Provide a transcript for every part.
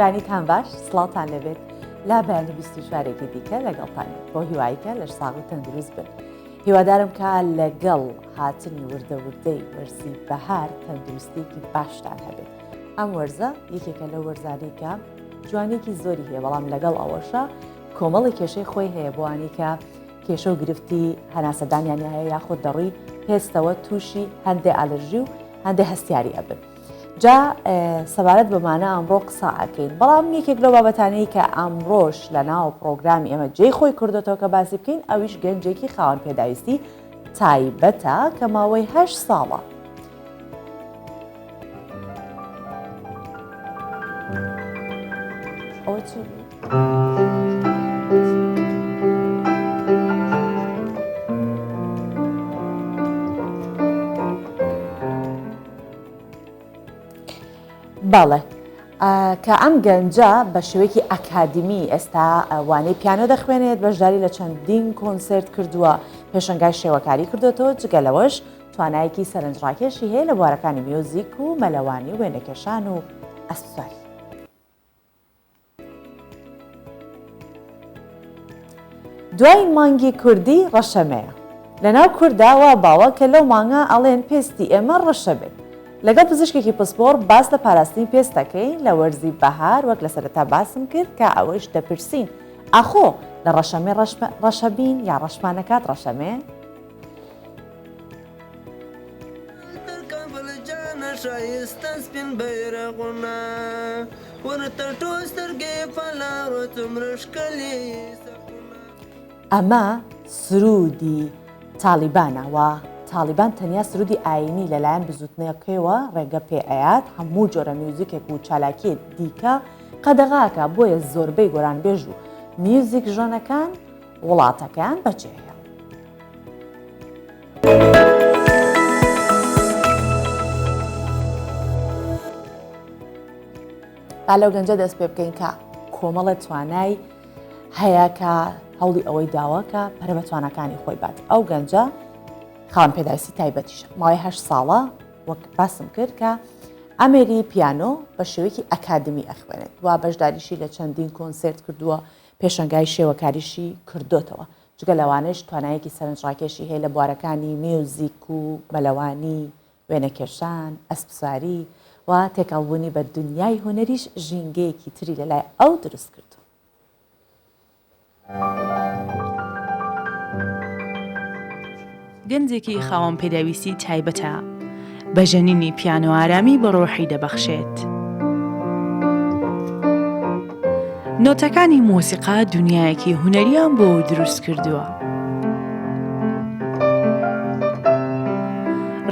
گۆرانیتان باش سڵاتان لەبێت لا بەیانی 24ێکی دیکە لەگەڵتانێت بۆ هیواییکە لە ساغی تەندروست بن. هیوادارم کە لەگەڵ هاتنی وردەوردەی وەرزی بەهار تەندروستێکی باشتان هەبێت. ئەم وەرزە یەکێکە لە وەرزانەی کە جوانێکی زۆری هەیە، بەڵام لەگەڵ ئەوەشە کۆمەڵی کێشەی خۆی هەیە بۆوانی کە کێشە و گرفتی هەناسەدانیانی هەیە یاخود دەڕی پێستەوە تووشی هەندێک ئالەرژی و هەندێک هەستیاری ئەبن. جا سەبارەت بەمانە ئەمڕۆ قسە ئەکەین، بەڵام یەکێک لەو بابەتانەی کە ئەمڕۆژ لە ناو پرۆگرامی ئێمە جێی خۆی کردوێتەوە کە باسی بکەین ئەویش گەنجێکی خاوەن پێداویستی تایبەتە کە ماوەی 8 ساڵە. ئەوە چی؟ بەڵێ کە ئەم گەنجە بە شێوەیەکی ئەکادمی ئێستا وانەی پیانۆ دەخوێنێت، بەشداری لە چەندین کۆنسرت کردووە، پێشەنگای شێوەکاری کردوێتەوە، جگەلەوەش توانایەکی سەرنجڕاکێشی هەیە لە بوارەکانی میوزیک و مەلەوانی و وێنەکێشان و ئەسپسواری. دوای مانگی کوردی ڕەشەمەیە لەناو کورداوە باوە کە لەو مانگە ئەڵێن پێستی ئێمە ڕەشە بێت. لەگەڵ پزیشکێکی پسپۆر باس لە پاراستنی پێستەکەین لە وەرزی بەهار وەک لە سەرەتا باسم کرد کە ئەوەش دەپرسین ئاخۆ لە ڕەشەمێ ڕەشەبین یا ڕەشمانەکات ڕەشەمێ؟ ئەمە سرودی تالیبانەوە. تالیبان تەنیا سرودی ئاینی لەلایەن بزوتنەکەیەوە ڕێگە پێ ئەیات هەموو جۆرە میوزیکێک و چالاکی دیکە قەدەغاکە، بۆیە زۆربەی گۆرانبێژ و میوزیک ژۆنەکان وڵاتەکان بەجێ هەیە. با لەو گەنجە دەست پێ بکەین کە کۆمەڵە توانای هەیە کە هەوڵی ئەوەی داوەکە پەرە بە توانەکانی خۆی بات. ئەو گەنجە خاوەن پێداویستی تایبەتیشە، ماوەی 8 ساڵە وەک باسم کرد کە ئەمێری پیانۆ بە شێوەیەکی ئەکادمی ئەخوێنێت و بەشداریشی لە چەندین کۆنسرت کردووە، پێشەنگای شێوەکاریشی کردوتەوە، جگە لەوانش توانایەکی سەرنجڕاکێشی هەیە لە بوارەکانی میوزیک و مەلەوانی، وێنەکێشان، ئەسپسواری و تێکەڵبوونی بە دنیای هونەریش ژینگەیەکی تری لەلای ئەو دروست کردو. گەنجێکی خاوەن پێداویستی تایبەتە، بە ژەنینی پیانۆ ئارامی بە ڕۆحی دەبەخشێت. نۆتەکانی مۆسیقا دنیایەکی هونەریان بۆ دروست کردووە.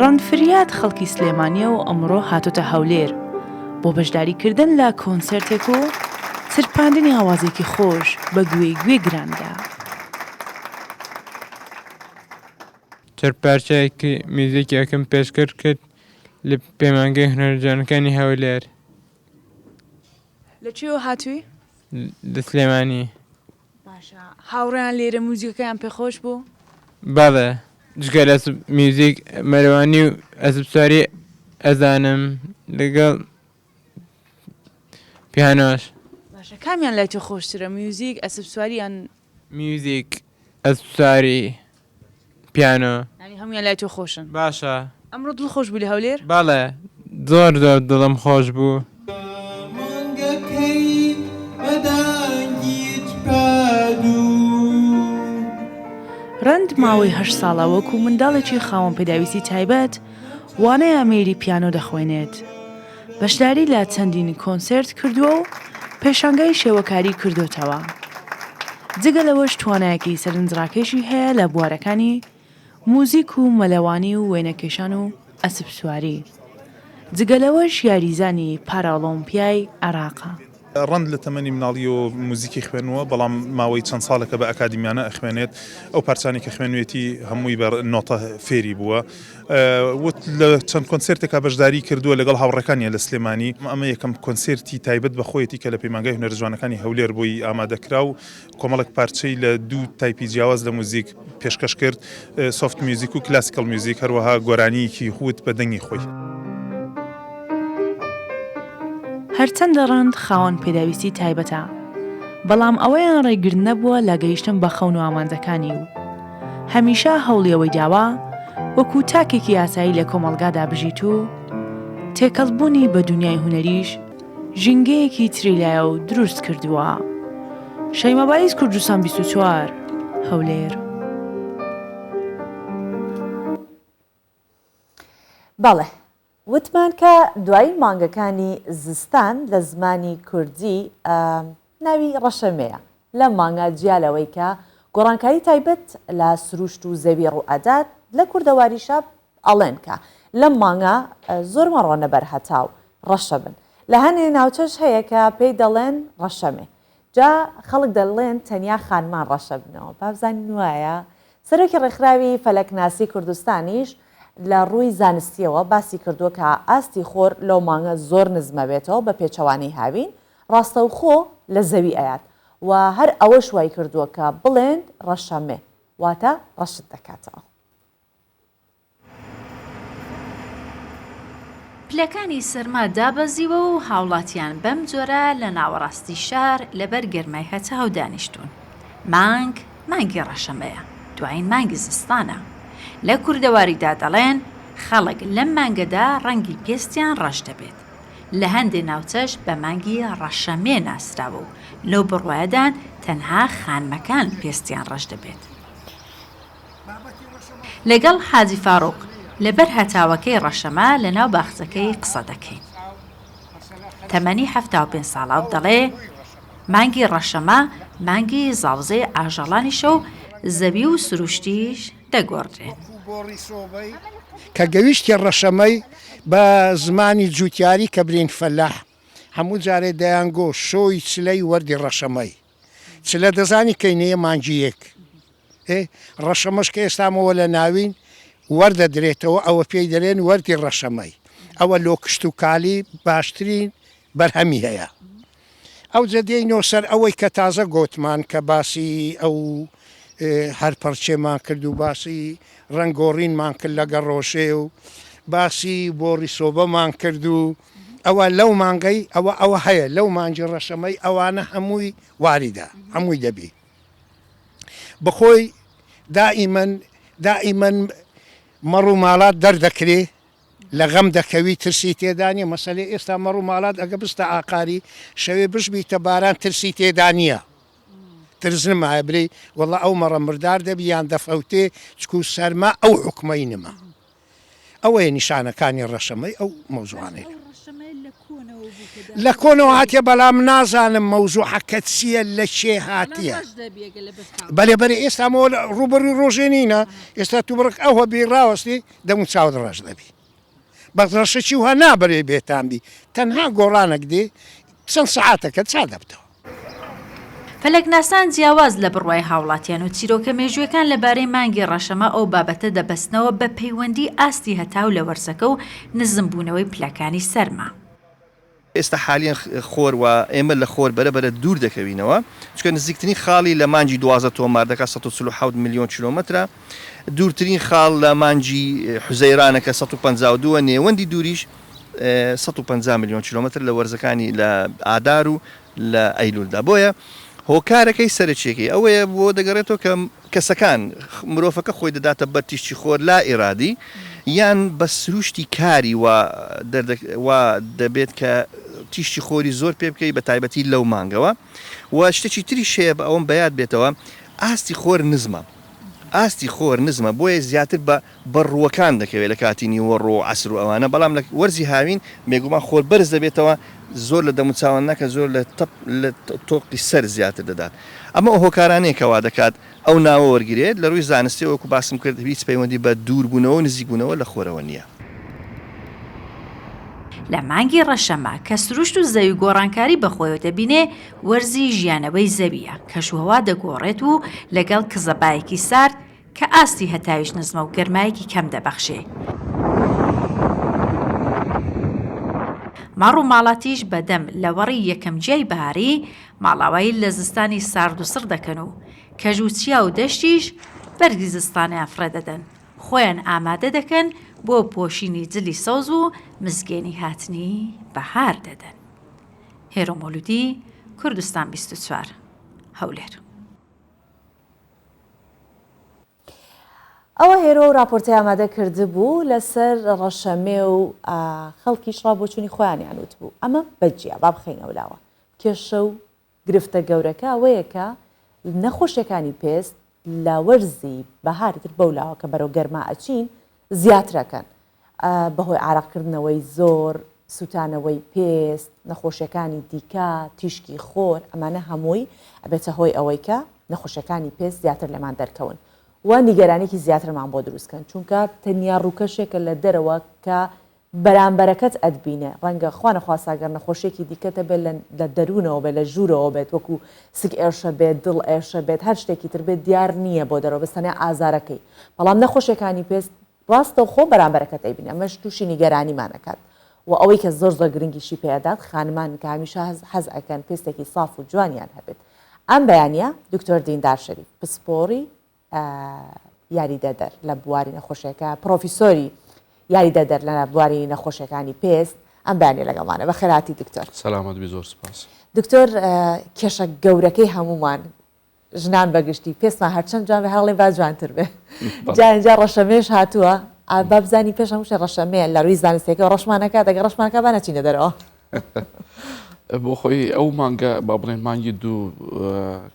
ڕەنفریاد خەڵکی سلێمانیە و ئەمڕۆ هاتۆتە هەولێر بۆ بەشداریکردن لە کۆنسەرتێک و سرپاندنی ئاوازێکی خۆش بە گوێ گراندا. چەرپارچەیەکی میوزیکی ئەکەم پێشکەش کرد لە پەیمانگەی هونەرجوانەکانی هەولێر. لەکوێوە هاتووی؟ لە سلێمانی. باشە. هاوڕێیان لێرە موزیکەکەیان پێخۆش بوو؟ بەڵێ، جگە لە میوزیک مەلەوانی و ئەسپسواری ئەزانم لەگەڵ پیانۆش. باشە، کامیان لای تۆ خۆشترە، میوزیک ئەسپسواری یان میوزیک، ئەسپسواری، پیانۆ؟ ینی هەموویان لای تۆ خۆشن. باشە. ئەمڕۆ دڵخۆش بوو لە هەولێر؟ بەڵێ، زۆر دڵم خۆش بوو. ڕەند ماوەی 8 ساڵە وەکو منداڵێکی خاوەن پێداویستی تایبەت وانەیە ئەمێری پیانۆ دەخوێنێت. بەشداری لە چەندین کۆنسرت کردووە و پێشەنگای شێوەکاری کردوتەوە. جگەلەوەش توانایەکی سەرنجڕاکێشی هەیە لە بوارەکانی موزیک و مەلەوانی و وێنەکێشان و ئەسپسواری. جگەلەوەش یاریزانی پارالۆمپیای عێراقە. ڕەند لە تەمەنی مناڵی و موزیکی خوێنەوە، بەڵام ماوەی چەند ساڵێکە بە ئەکادمیانە ئەخوێنێت. ئەو پارچانی کە خوێنوێتی هەمووی بە نۆتە فێری بووە. وت لە چەند کۆنسرتێکا بەشداری کردووە لەگەڵ هاوڕەکانیە لە سلێمانی. ئەمە یەکەم کۆنسرتی تایبەت بە خۆیەتی کە لە پەیمانگای هونەرجوانەکانی هەولێر بۆی ئامادەکرا و کۆمەڵێک پارچەی لە دوو تایپی جیاواز لە موزیک پێشکەش کرد، سۆفت میوزیک و کلاسیکەل میوزیک، هەروەها گۆرانیەکی خوت بە دەنگی خۆی. هەرچەندە ڕەند خاوەن پێداویستی تایبەتە، بەڵام ئەوەیان ڕێگرت نەبووە لە گەیشتن بە خەون و ئامانجەکانی و هەمیشە هەوڵیەوەی داوا وەکو تاکێکی یاسایی لە کۆمەڵگادا بژیت و تێکەڵبوونی بە دنیای هونەریش ژینگەیەکی تریلایە و دروست کردووە. شەیمە بایز کوردستان 24 هەولێر. بەڵێ وتمان کە دوای مانگەکانی زستان لە زمانی کوردی ناوی ڕەشەمەیە لە مانگە جیالەوەی کە گۆڕانکاری تایبەت لە سروشت و زەوی ڕوئەدات لە کوردەواریشە ئەڵێن کە لەم مانگە زۆرمە ڕۆنەبەر هەتاو ڕەشە بن لە هەنێ ناوچەش هەیە کە پێی دەڵێن ڕەشەمێ جا خەڵک دەڵێن تەنیا خانمان ڕەشە بنەوە بابزانین وایە سەرۆکی ڕێکخراوی فەلەکناسی کوردستانیش لە ڕووی زانستیەوە باسی کردووە کە ئاستی خۆر لەو مانگە زۆر نزمە بێتەوە بە پێچەوانەی هاوین ڕاستەوخۆ لە زەوی ئەیات و هەر ئەوە شوای کردووە کە بڵێن ڕەشەمێ واتە ڕەشت دەکاتەوە. پلەکانی سەرما دابەزیوە و هاوڵاتیان بەم جۆرە لە ناوەڕاستی شار لەبەر گەرمای هەتاو دانیشتون. مانگی ڕەشەمەیە، دوایین مانگی زستانە. لە کوردەواریدا دەڵێن خەڵک لەم مانگەدا ڕەنگی پێستیان ڕەش دەبێت. لە هەندێک ناوچەش بە مانگی ڕەشەمێ ناسراوە و لەو بڕوایەدان تەنها خانمەکان پێستیان ڕەش دەبێت. لەگەڵ حاجی فاڕوق لەبەر هەتاوەکەی ڕەشەمە لە ناو باخچەکەی قسە دەکەین. تەمەنی 75 ساڵە و دەڵێ مانگی ڕەشەمە مانگی زاوزەی ئاژەڵانیشە و زەوی و سروشتیش دەگۆڕێن. کە گەویشتی ڕەشەمەی بە زمانی جوتیاری کە برین فەلاح هەموو جارێ دەیانگۆ شۆی چلەی وەردی ڕەشەمەی چلە دەزانی کەینەیە مانجیەک ڕەشەمەش کە ئێستامەوە لە ناوین وەردە درێتەوە ئەوە پێی دەڵێن وەردی ڕەشەمەی ئەوە لۆ کشت و کالی باشترین بەرهەمی هەیە. ئەو جەدەینەوە سەر ئەوەی کە تازە گۆتمان کە باسی ئەو هەر پەرچێمان کرد و باسی ڕنگۆڕینمان کرد لەگە ڕۆژێ و باسی بۆڕی سۆبەمان کرد و ئەوە لەو مانگەی ئەوە هەیە لەو مانجی ڕەشەمەی ئەوانە هەمووی واریدا هەمووی دەبی بەخۆی دائیمەن مەڕ و ماڵات دەردەکرێ لە غەم دەکەوی ترسی تێدانە مەسەلێ ئێستا مەڕ و ماڵات ئەگە بستە ئاقاری شەوێ بشبیتە باران ترسی تێدا نییە ترزنم هەبرێ وەڵا ئەو مەڕە مردار دەبی یان دەفەوتێ چکو سەرما ئەو حکومەی نمە ئەوەیە نیشانەکانی ڕەشەمەی ئەو مەوزوعانەی لە کۆنەوە هاتیە بەڵام نازانم مەوزوعەکە چییە لە چێ هاتیە بەلێبەرێ ئێستامەوە ڕوبەری ڕۆژێنینە ئێستا تو بڕک ئەوە بێڕاوەستی دەمون چاوت ڕەش دەبی بە ڕەشەکی وها نابەرێ بێتانبی تەنها گۆڕانێک دێ چەند سەعاتەکە چا دەبتەوە. فەلەکناسان جیاواز لە بڕوای هاوڵاتیان و چیرۆکە مێژوویەکان لەبارەی مانگی ڕەشەمە ئەو بابەتە دەبەستنەوە بە پەیوەندی ئاستی هەتاو لە وەرزەکە و نزمبوونەوەی پلەکانی سەرما. ئێستا حالیان خۆر و ئێمە لە خۆر بەرەبەرە دوور دەکەوینەوە چکە نزیکترین خاڵی لە مانجی 12 تۆمار دەکات 147 میلیۆن کیلۆمەترە دوورترین خاڵ لە مانجی حوزەیرانەکە 152 نێوەندی دووریش 150 میلیۆن کیلۆمەتر لە وەرزەکانی لە ئادار و لە ئەیلولدا بۆیە هۆکارەکەی سەرچێکی ئەوەیە بۆ دەگەڕێتەوە کە کەسەکان مرۆڤەکە خۆی دەداتە بەر تیشتی خۆر لا ئێرادی یان بە سروشتی کاری و دەبێت کە تیشتی خۆری زۆر پێ بکەی بە تایبەتی لەو مانگەوە و شتێکی تری شەیە بە ئەوم بەیاد بێتەوە ئاستی خۆر نزمە ئاستی خۆر نزمە بۆیە زیاتر بە بەڕووەکان دەکەوێت لە کاتی نیوەڕۆ و عەسر و ئەوانە بەڵام لە وەرزی هاوین مێگومان خۆر بەرز دەبێتەوە زۆر لە دەموچاوان نەکە زۆر لە تۆقی سەر زیاتر دەدات ئەمە ئەو هۆکارانەیە کەوا دەکات ئەو ناوە وەرگێت لە ڕووی زانستی وەکو باسم کرد هیچ پەیوەندی بە دووربوونەوە نزیکبوونەوە لە خۆرەوە نییە. لە مانگی ڕەشەمە کە سروشت و زەوی گۆڕانکاری بەخۆیەوە دەبینێ وەرزی ژیانەوەی زەویە کەشوهەوا دەگۆڕێت و لەگەڵ کزەبایەکی سارد کە ئاستی هەتاویش نزمە و گەرمایەکی کەم دەبەخشێ. ماڕ و ماڵاتیش بەدەم لە وەڕی یەکەم جیای بەهاری ماڵاوایی لە زستانی سارد و سڕ دەکەن و کەژوچیا و دەشتیش بەرگی زستانیان فرەدەدەن خۆیان ئامادە دەکەن بۆ پۆشینی جلی سەوز و مزگێنی هاتنی بەهار دەدەن. هێرۆمۆلودی کوردستان 24 هەولێر. ئەوە هێرۆ و راپۆرتی ئامادە کرده بوو لەسەر ڕەشەمێ و خەڵکیش ڕابۆچوونی خۆیانیان وت بوو. ئەمە بەجیە با بخەینەوە لاوە. کێشە و گرفتە گەورەکە ئەوەیە کە نەخۆشیەکانی پێست لە وەرزی بەهارتر بەولاوە کە بەرەو گەرما ئەچین زیاترەکەن بەهۆی عراقکردنەوەی زۆر، سوتانەوەی پێست، نەخۆشیەکانی دیکە، تیشکی خۆر، ئەمانە هەمووی ئەبێتە هۆی ئەوەی کە نەخۆشیەکانی پێست زیاتر لەمان دەرکەون. و نیگەرانێکی زیاترمان بۆ دروستکەن چونکە تەنیا ڕووکەشێکە لە دەرەوە کە بەرامبەرەکەت ئەدبینێ ڕەنگە خوانەخواساگەر نەخۆشیێکی دیکەتە بێت لە دەروونەوە بێت لە ژوورەوە بێت وەکو سک ئێرشە بێت دڵ ئێرشە بێت هەر شتێکی تر بێت دیار نییە بۆ دەرەوە بستەنێ ئازارەکەی بەڵام نەخۆشیەکانی پێست ڕاستە خۆ بەرامبەرەکەت ئەیبینێ ئەمەش تووشی نیگەرانیمانەکات و ئەوەی کە زۆر زۆر گرنگیشی پێدات خانمان کە هەمیشە حەز ئەکەن پێستێکی صاف و جوانیان هەبێت. ئەم بەیانیە دکتۆر دیندار شەریف پسپۆڕی یاریدەدەر لە بواری نەخۆشیەکە پرۆفیسۆری یاریدەدەر لە بواری نەخۆشیەکانی پێست ئەم بەیانیە لەگەڵمانە بە خێراتی دکتۆر. سەلامەت بی، زۆر سپاس. دکتۆر کێشە گەورەکەی هەمومان ژنان بەگشتی پێستمان هەرچەند جوان بێ هەڵێ با جوانتر بێ جا ڕەشەمێش هاتووە با بزانی پێش هەمووشە ڕەشەمێ لە ڕووی زانستێکە ڕەشمانەکە دەگە ڕەشمانەکە با نەچینە دەرەوە بۆ خۆی ئەو مانگە با بڵێن مانگی دوو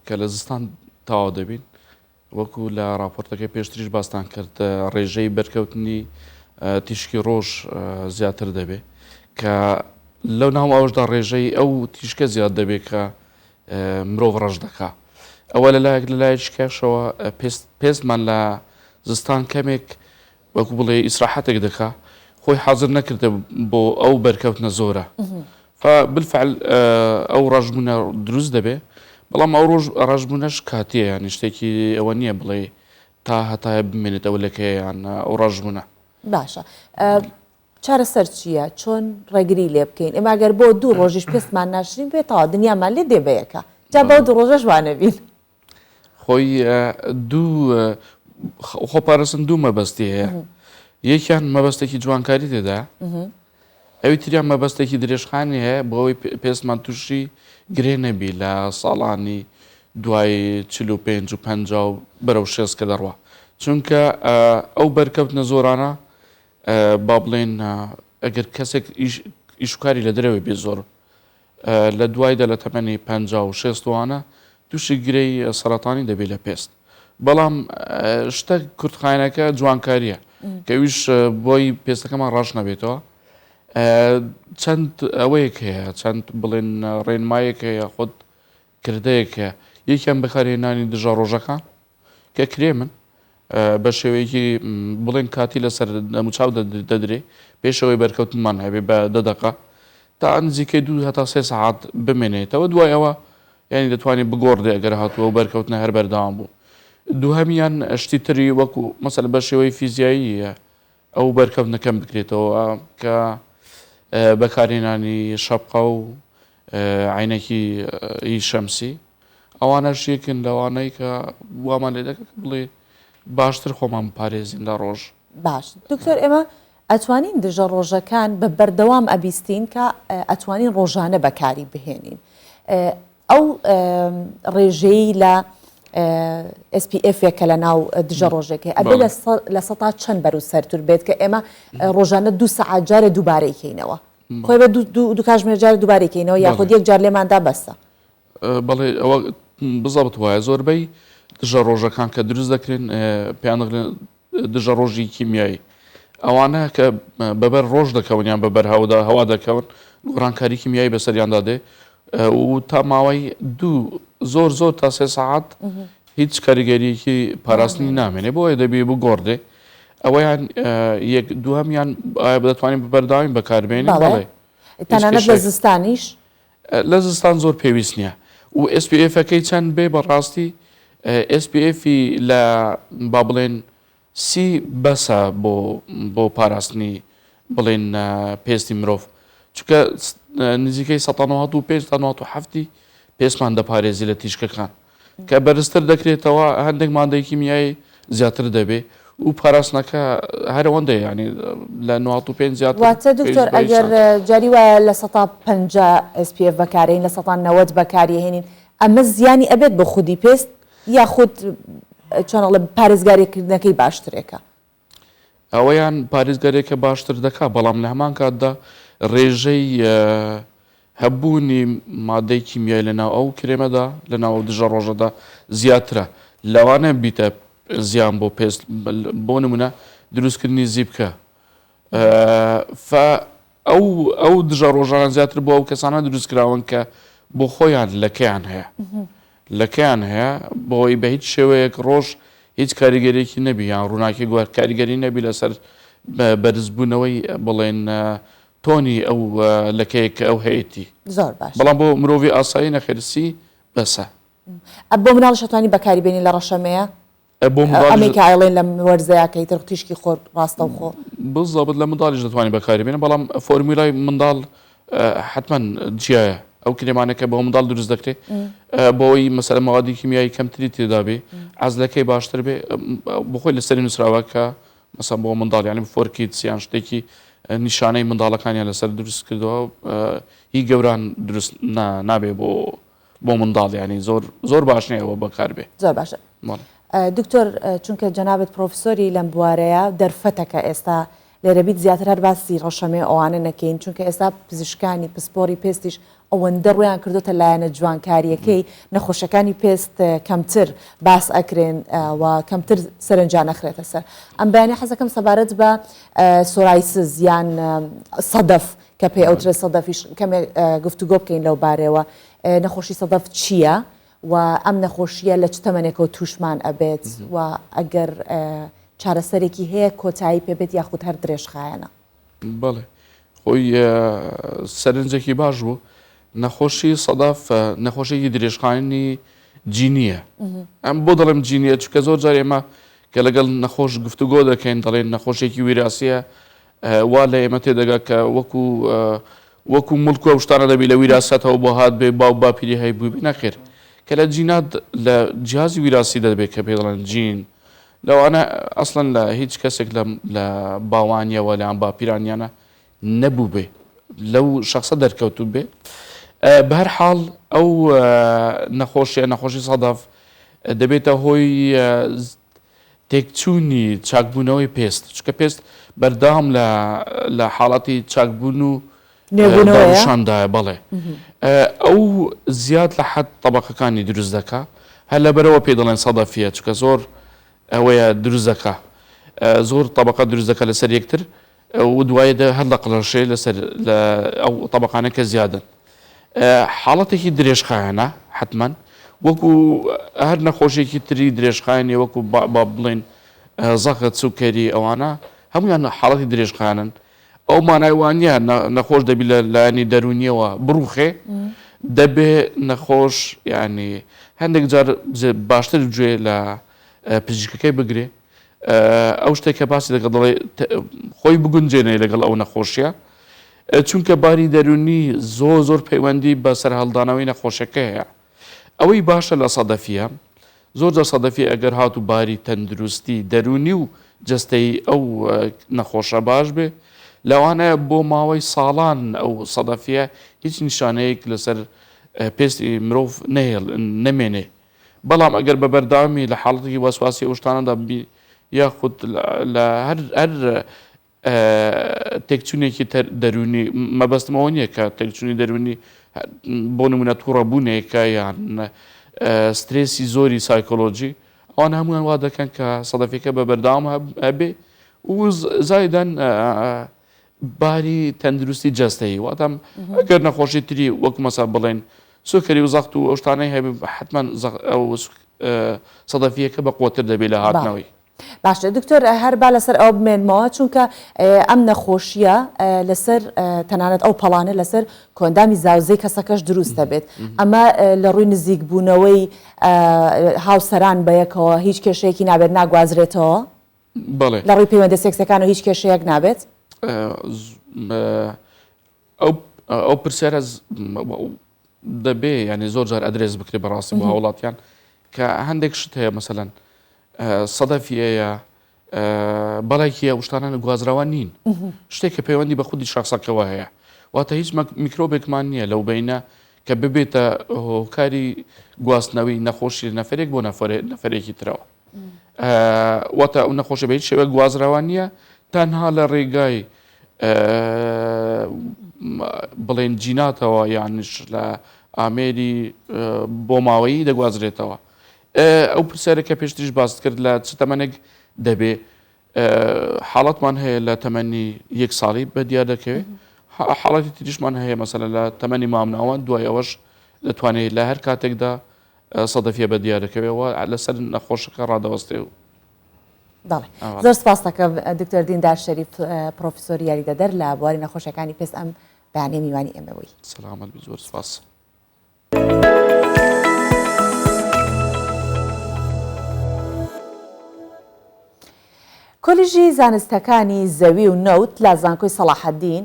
کە لە زستان تەواو دەبین وەکو لە راپۆرتەکەی پێشتریش باستان کرد ڕێژەی بەرکەوتنی تیشکی ڕۆژ زیاتر دەبێ کە لەو ناو ئەوشدا ڕێژەی ئەو تیشکە زیاد دەبێت کە مرۆڤ ڕەش دەکا. ئەوە لەلایەک لەلایەکی کێشەوە پێستمان لە زستان کەمێک وەکو بڵێ ئیسراحەتێک دەکا خۆی حاضر نەکردە بۆ ئەو بەرکەوتنە زۆرە فبالفعل ئەو ڕەشبوونە دروست دەبێ بەڵام ئەو ڕەشبوونەش کاتیە یانی شتێکی ئەوە نییە بڵێ تا هەتایە بمێنێت ئەو لەکەیان ئەو ڕەشبوونە. باشە چارەسەر چییە چۆن ڕێگری لێ بکەین ئێمە ئەگەر بۆ دوو ڕۆژیش پێستمان ناشرین بێتەوە دنیامان لێ دێبەیەکە جا بۆ دوو ڕۆژەش وانەبین. خۆی دوو خۆپارێزن دوو مەبەستی هەیە یەکیان مەبەستێکی جوانکاری تێدا ئەوی تریان مەبەستێکی درێژخانی هەیە بۆ ئەوەی پێستمان تووشی گرێ نەبی لە ساڵانی دوای 45 و 50 بەرەو 60 کە دەڕوا چونکە ئەو بەرکەوتنە زۆرانە با بڵێن ئەگەر کەسێک ئیشکاری لە دەرەوەی بێ زۆر لە دوایدا لە تەمەنی 50 و 60 وانە تووشی گرەی سەرەتانی دەبێت لە پێست بەڵام شتە کورتخانەکە جوانکاریە کە ویش بۆی پێستەکەمان ڕاش نەبێتەوە چەند ئەوەیەک هەیە چەند بڵێن ڕێنمایەک هەیە خۆت کردەیەک هەیە یەکیان بەکارهێنانی دژە ڕۆژەکان کە کرێ من بە شێوەیەکی بڵێن کاتی لەسەر دەموچاو دەدرێ پێشەوەی بەرکەوتنمان هەبێ بە 10 دقە تا نزیکەی 2 هەتا 3 ساعات بمێنێتەوە دوای ئەوە یعنی دەتوانێت بگۆڕدێ ئەگەر هاتووە و بەرکەوتنە هەر بەردەوام بوو. دووهەمیان شتی تری وەکو مەسەل بە شێوەی فیزیاییە ئەو بەرکەوتنەکەم بکرێتەوە کە بەکارهێنانی شەپقە و عینەکی شەمسی ئەوانەش یەکن لەوانەی کە وامان لێ دەکە بڵێ باشتر خۆمان پارێزین لە ڕۆژ. باش دکتۆر ئێمە ئەتوانین دژە ڕۆژەکان بە بەردەوام ئەبیستین کە ئەتوانین ڕۆژانە بەکاری بهێنین ئەو ڕێژەی لە SPF-ێکە لە ناو دژە ڕۆژێکی ئەبێ لە سەتا چەند بەرەو سەرتر بێت کە ئێمە ڕۆژانە 2 سەعات جارە دووبارەیکەینەوە خۆی بە دو کاتژمێر جارە دووبارەیکەینەوە یاخود یەک جار لێماندا بەسە. بەڵێ ئەوە بزەبت وایە زۆربەی دژە ڕۆژەکان کە دروست دەکرێن پێیان دژە ڕۆژی کیمیایی ئەوانە کە بەبەر ڕۆژ دەکەون یان بەبەر هەوا دەکەون گۆڕانکاری کیمیایی بەسەریان دادێ و تا ماوەی زۆر تا 3 ساعات هیچ کاریگەریەکی پاراستنی نامێنێ بۆیە دەبێ بگۆڕدێ ئەوەیان یەک دووهەمیان دەتوانین بەرداوین بەکاربێنین بەڵێ تەنانەت لە زستانیش لە زستان زۆر پێویست نییە و SPF-ەکەی چەند بێ بەڕاستی SPF-ی لە با بڵێن 30 بەسە بۆ پاراستنی بڵێن پێستی مرۆڤ چونکە نزیکەی 1995 تا 1970 پێستمان دەپارێزی لە تیشکەکان کە بەرزتر دەکرێتەوە هەندێک مادەی کیمیایی زیاتر دەبێ و پاراستنەکە هەرەوەندە ینی لە 95 زیاتر واتە دکتۆر ئەگەر جاری وایە لە 150 SPF بەکارهێنین لە 190 بەکارهێنین ئەمە زیانی ئەبێت بە خودی پێست یاخود چۆنڵە پارێزگاریکردنەکەی باشترێکە ئەوەیان پارێزگارێکە باشتر دەکا بەڵام لە هەمان کاتدا ڕێژەی هەبوونی مادەی کیمیای لەناو ئەو کرێمەدا لەناو دژە ڕۆژەدا زیاترە لەوانە بیتە زیان بۆ پێست بۆ نمونە دروستکردنی زیبکە ئەو دژە ڕۆژانە زیاتر بۆ ئەو کەسانە دروستکراون کە بۆ خۆیان لەکەیان هەیە لەکەیان هەیە بۆی بە هیچ شێوەیەک ڕۆژ هیچ کاریگەرێکی نەبی یان ڕووناکی گوار کاریگەری نەبی لەسەر بەرزبوونەوەی بڵێن تۆنی ئەو لەکەیەک ئەو هەیەی زۆر باش بەڵام بۆ مرۆڤی ئاسایی نەخێرسی بەسە بۆ مناڵ شەتوانی بەکاری بێنی لە ڕەشەمەیە بۆ ئەمریکایڵێن لە وەرزەیەکەی تر تیشکی خۆر ڕاستە و خۆ بزەبت لە منداڵیش دەتوانانی بەکاری بێنە بەڵام فۆرمیلای منداڵ حتمما جیایە ئەو کرێمانەکە بۆ منداڵ دروست دەکرێت بۆی مەسەلە مەوادی کیمیایی کەمتری تێدا بێ ئازلەکەی باشتر بێ بخۆی لەسەری نووسراوە کە مەسەن بۆ منداڵ یانی فۆرکیت یان شتێکی نیشانەی منداڵەکانیان لەسەر دروست کردەوە هی گەوران دروست نابێ بۆ منداڵ ینی زۆر باش نیەوە بەکار بێ زۆر باشە دکتۆر چونکە جەنابەت پرۆفسۆری لەم بوارەیە دەرفەتەکە ئێستا لێرەبیت زیاتر هەر باسی ڕەشەمێ ئەوانە نەکەین چونکە ئێستا پزیشکانی پسپۆری پێستیش ئەوەندە ڕویان کردوتە لایەنە جوانکاریەکەی نەخۆشەکانی پێست کەمتر باس ئەکرێن و کەمتر سەرنجان نەخرێتە سەر ئەم بەیانی حەزەکەم سەبارەت بە سۆرایسز یان سەدەف کە پێی ئەوترە سەدەفیش کەمێک گفتوگۆ بکەین لەو بارەوە نەخۆشی سەدەف چییە و ئەم نەخۆشیە لە چ تەمەنێکەوە تووشمان ئەبێت و ئەگەر چارەسەرێکی هەیە کۆتایی پێبێت یاخود هەر درێژخایەنە بەڵێ خۆی سەرنجێکی باش بوو نەخۆشی سەداف نەخۆشیی درێژخانی جینیە ئەم بۆ دەڵێم جینیە چکە زۆر جار ئێمە کە لەگەڵ نەخۆش گفتوگۆ دەکەین دەڵێن نەخۆشێکی ویراسیە وا لە ئێمە تێدەگا کە وەکو مڵکو ئەو شتانە دەبی لە ویراستەوە بۆ هات بێ باو باپیری هەیە بووبی نەخێر کە لە جینات لە جیازی ویراسی دەبێت کە پێ دەڵێن جین لەوانە ئەسڵەن لە هیچ کەسێک لە باوانیەوە لە ئەم باپیرانیانە نەبوو بێ لەو شخصە دەرکەوتو بێ بە هەر حاڵ ئەو نەخۆشی سەدەف دەبێتە هۆی تێکچوونی چاکبوونەوەی پێست چکە پێست بەردەوام لە حاڵەتی چاکبوون و نێبوونەوەشاندایە بەڵێ ئەو زیاد لە حەد تەبەقەکانی دروست دەکا هەر لەبەرەوە پێ دەڵێن سەدەفیە چکە زۆر ئەوەیە دروست دەکا زۆر تەبەقە دروست دەکە لەسەر یەکتر و دوایە هەر لە قڵەشێ لەسەر ئەو تەبەقانەکە زیادن حاڵەتێکی درێژخایەنە حتمما وەکو هەر نەخۆشیێکی تری درێژخایەنی وەکو با بڵێن زەخت سوکەری ئەوانە هەمویان حاڵەتی درێژخانن ئەو مانایوانە نەخۆش دەبی لە لایەنی دەرونیەوە بڕوخێ دەبێ نەخۆش ینی هەندێک جار باشتر گوێ لە پزیشکەکەی بگرێ ئەو شتێککە باسی دەکە دەڵێ خۆی بگونجێنێ لەگەڵ ئەو نەخۆشیە چونکە باری دەرونی زۆر پەیوەندی بە سەر هەڵدانەوەی نەخۆشەکە هەیە ئەوەی باشە لە سەدەفیە زۆر جار سەدەفی ئەگەر هات و باری تەندروستی دەرونی و جستەی ئەو نەخۆشە باش بێ لەوانەیە بۆ ماوەی ساڵان ئەو سەدەفیە هیچ نیشانەیەک لەسەر پێستی مرۆڤ نەمێنێ بەڵام ئەگەر بە بەرداوامی لە حاڵەتی وەسواسی ئەو شتانەدا یاخود لە هەر تێکچوونێکی دەرونی مەبەستمەوە نییە کە تێکچوونی دەرونی بۆ نمونە تووڕەبوونێکە یان سترێسی زۆری سایکۆلۆجی ئەوان هەمویان وا دەکەن کە سەدەفەکە بە بەرداوام هەبێ و زایدان باری تەندروستی جەستەیی واتەم ئەگەر نەخۆشی تری وەک مەسا بڵێن سوکەری و زەخت و ئەو شتانەی هەبێ حتمما ئەو سەدەفیەکە بە قوتر دەبێت لە هاتنەوەی باشە دکتۆر هەر با لەسەر ئەو بمێنمەوە چونکە ئەم نەخۆشیە لەسەر تەنانەت ئەو پەڵانە لەسەر کۆندامی زاوزەی کەسەکەش دروست دەبێت ئەمە لە ڕووی نزیک بوونەوەی هاوسەران بەیەکەوە هیچ کێشەیەکی نابێت ناگوازرێتەوە لە ڕووی پەیوەندە سێکسەکانەوە هیچ کێشەیەک نابێت ئەو پرسیارە دەبێ ینی زۆر جار ئەدرێز بکرێ بەڕاستی بۆ هاوڵاتیان کە هەندێک شت هەیە مەسەلەن سەدەفیەیە بەڵێکی ئەو شتانە گوازراوە نین شتێک کە پەیوەندی بە خودی شخصەکەەوە هەیە واتە هیچ میکرۆبێکمان نییە لەو بینە کە ببێتە هۆکاری گواستنەوەی نەخۆشی نەفرێک بۆ نەفرێکی ترەوە واتە ئەو نەخۆشە بە هیچ شێوە گوازراوە نییە تەنها لە ڕێگای بڵێن جیناتەوە یانش لە ئامێری بۆ ماوەیی دەگوازرێتەوە ئەو پرسیارێکە پێشتریش باس کرد لە چ تەمەنێک دەبێ حاڵەتمان هەیە لە تەمەنی 1 ساڵی بە دیار دەکەوێت حاڵەتی تریشمان هەیە مەسەلە لە تەمەنی مامناوان دوای ئەوەش دەتوانێت لە هەر کاتێکدا سەدەفیە بە دیار دەکەوێتەوە لەسەر نەخۆشەکە ڕادەوەستێ و دەڵێ زۆر سپاس دەکەم دکتۆر دیندار شەریف پرۆفیسۆر یاریدەدەر لە بواری نەخۆشەکانی پێست ئەم بەیانیە میوانی ئێمەوەی سەلامەت زۆر سپاس. کۆلیژی زانستەکانی زەوی و نەوت لە زانکۆی سەلاحەدین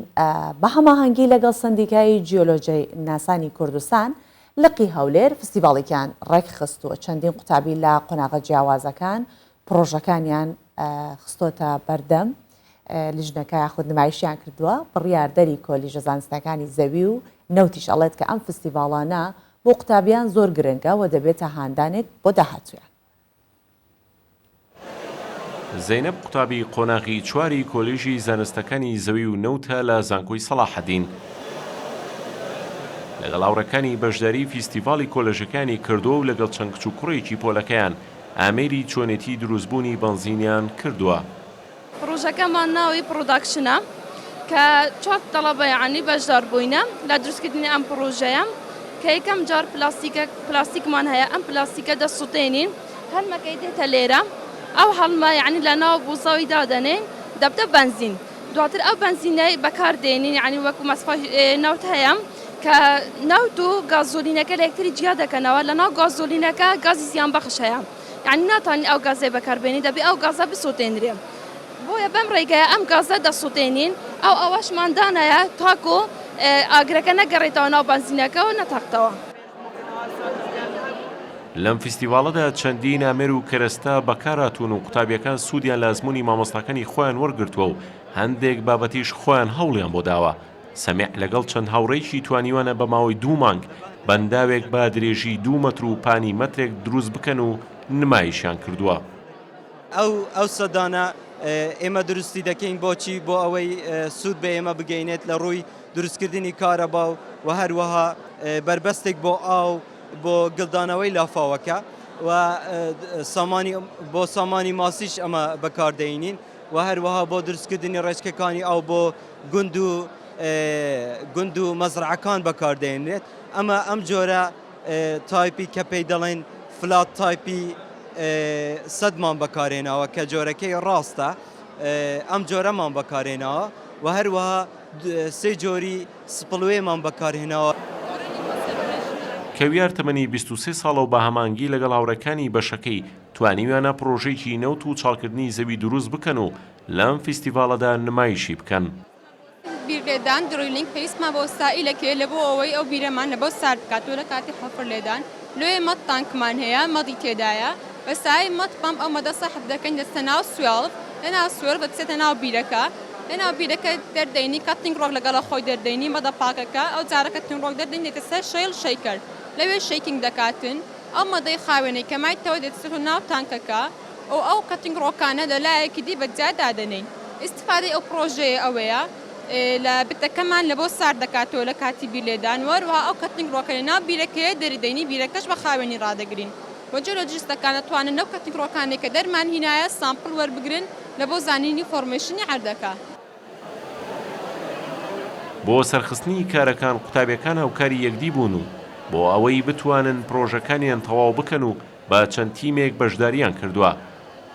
بە هەماهەنگی لەگەڵ سندیکای جیۆلۆجیای ناسانی کوردستان لقی هەولێر فستیڤاڵێکیان ڕێک خستووە چەندین قوتابی لە قۆناغە جیاوازەکان پرۆژەکانیان خستۆتە بەردەم لیژنەکە یاخود نمایشیان کردووە بڕیاردەری کۆلیژە زانستەکانی زەوی و نەوتیش ئەڵێت کە ئەم فستیڤاڵانە بۆ قوتابیان زۆر گرنگە و دەبێتە هاندانێک بۆ داهاتوویان. زەینەب قوتابی قۆناغی چواری کۆلیژی زانستەکانی زەوی و نەوتە لە زانکۆی سەلاحەدین لەگەڵ هاوڕێکانی بەشداری فیستیڤاڵی کۆلێژەکانی کردووە و لەگەڵ چەند کچ و کوڕێکی پۆلەکەیان ئامێری چۆنێتی دروستبوونی بەنزینیان کردووە. پرۆژەکەمان ناوی پرۆداکشنە کە 4 تەڵەبە یعنی بەشدار بووینە لە دروستکردنی ئەم پرۆژەیە کە یەکەم جار پلاستیکمان هەیە ئەم پلاستیکە دەسووتێنین هەلمەکەی دێتە لێرە ئەو هەڵمە یعنی لە ناو بوزەوەی دادەنێن دەبدە بەنزین دواتر ئەو بەنزینەی بەکاردێنین یعنی وەکو مەسفای نەوت هەیە کە نەوت و گازۆلینەکە لە یەکتری جیا دەکەنەوە لە ناو گازۆلینەکە گازی زیان بەخش هەیە یعنی ناتوانین ئەو گازەی بەکاربێنی دەبێ ئەو گازە بسووتێنرێ بۆیە بەم ڕێگەیە ئەم گازە دەسووتێنین ئەوەشماندانایە تاکو ئاگرەکە نەگەڕێتەوە ناو بەنزینەکە و نەتەقتەوە. لەم فستیڤاڵەدا چەندین ئامێر و کەرەستە بەکارهاتوون و قوتابیەکان سوودیان لە ئەزموونی مامۆستاکانی خۆیان وەرگرتووە و هەندێک بابەتیش خۆیان هەوڵیان بۆ داوە. سەمیع لەگەڵ چەند هاوڕێکی توانیوانە بە ماوەی 2 مانگ بەنداوێک با درێژی 2 مەتر و پانی مەترێک دروست بکەن و نمایشیان کردووە. ئەو سەدانە ئێمە دروستی دەکەین بۆچی بۆ ئەوەی سوود بە ئێمە بگەینێت لە ڕووی دروستکردنی کارەبا و هەروەها بربەستێک بۆ ئاو بۆ گڵدانەوەی لافاوەکە و بۆ سامانی ماسیش ئەمە بەکاردەینین و هەروەها بۆ دروستکردنی ڕێچکەکانی ئاو بۆ گوند و مەزرعەکان بەکاردێنێت ئەمە ئەم جۆرە تایپی کە پێی دەڵێن فلات تایپی سەدمان بەکارێنەوە کە جۆرەکەی ڕاستە ئەم جۆرەمان بەکارێنەوە و هەروەها 3 جۆری سپڵوێمان بەکارهێنەوە. کەویار تەمەنی 23 ساڵە و بە هەمانگی لەگەڵ هاوڕەکانی بەشەکەی توانیویانە پرۆژێکی نەوت و چاڵکردنی زەوی دروست بکەن و لەم فستیڤاڵەدا نمایشی بکەن. بیرلێدان درویلینگ پێویستمان بۆ سائیلەکێ لە بۆ ئەوەی ئەو بیرەمان لە بۆ سارد بکاتەوە لە کاتی حەفر لێدان لێ مەد تانکمان هەیە مەدی تێدایە بە سای مەد پەم ئەو مەدە سەحب دەکەین دەستە ناو سوێڵ لە ناو سوێڵ دەچێتە ناو بیرەکە لە ناو بیرەکە دەردەینی کاتینگ ڕۆک لەگەڵە خۆی دەردەینی مەدە پاکەکە ئەو جارەکە تین ڕۆک دەردەین دێتە سەر شەیڵ شەیکەر لەوێ شەیکینگ دەکاتن ئەو مەدەی خاوێنەی کە مایتەوە دێتە ناو تانکەکە ئەو کاتینگ ڕۆکانە لە لایەکی دی بەجیا دادەنین ئیسفادەی ئەو پرۆژەیە ئەوەیە لە بتەکەمان لە بۆ سارد دەکاتەوە لە کاتی بیرلێدان وەروە ئەو کاتینگ ڕۆکەی ناو بیرەکەیە دەریدەینی بیرەکەش بە خاوێنی ڕادەگرین بۆ جیۆلۆجیستەکان دەتوانن نەو کاتینگ ڕۆکانێک کە دەرمان هینایە سامپڵ وەربگرن لە بۆ زانینی فۆرمێشنی عەردەکە. بۆ سەرخستنی کارەکان قوتابیەکان هاوکاری یەکدی بوون و بۆ ئەوەی بتوانن پرۆژەکانیان تەواو بکەن و بە چەند تیمێک بەشداریان کردووە.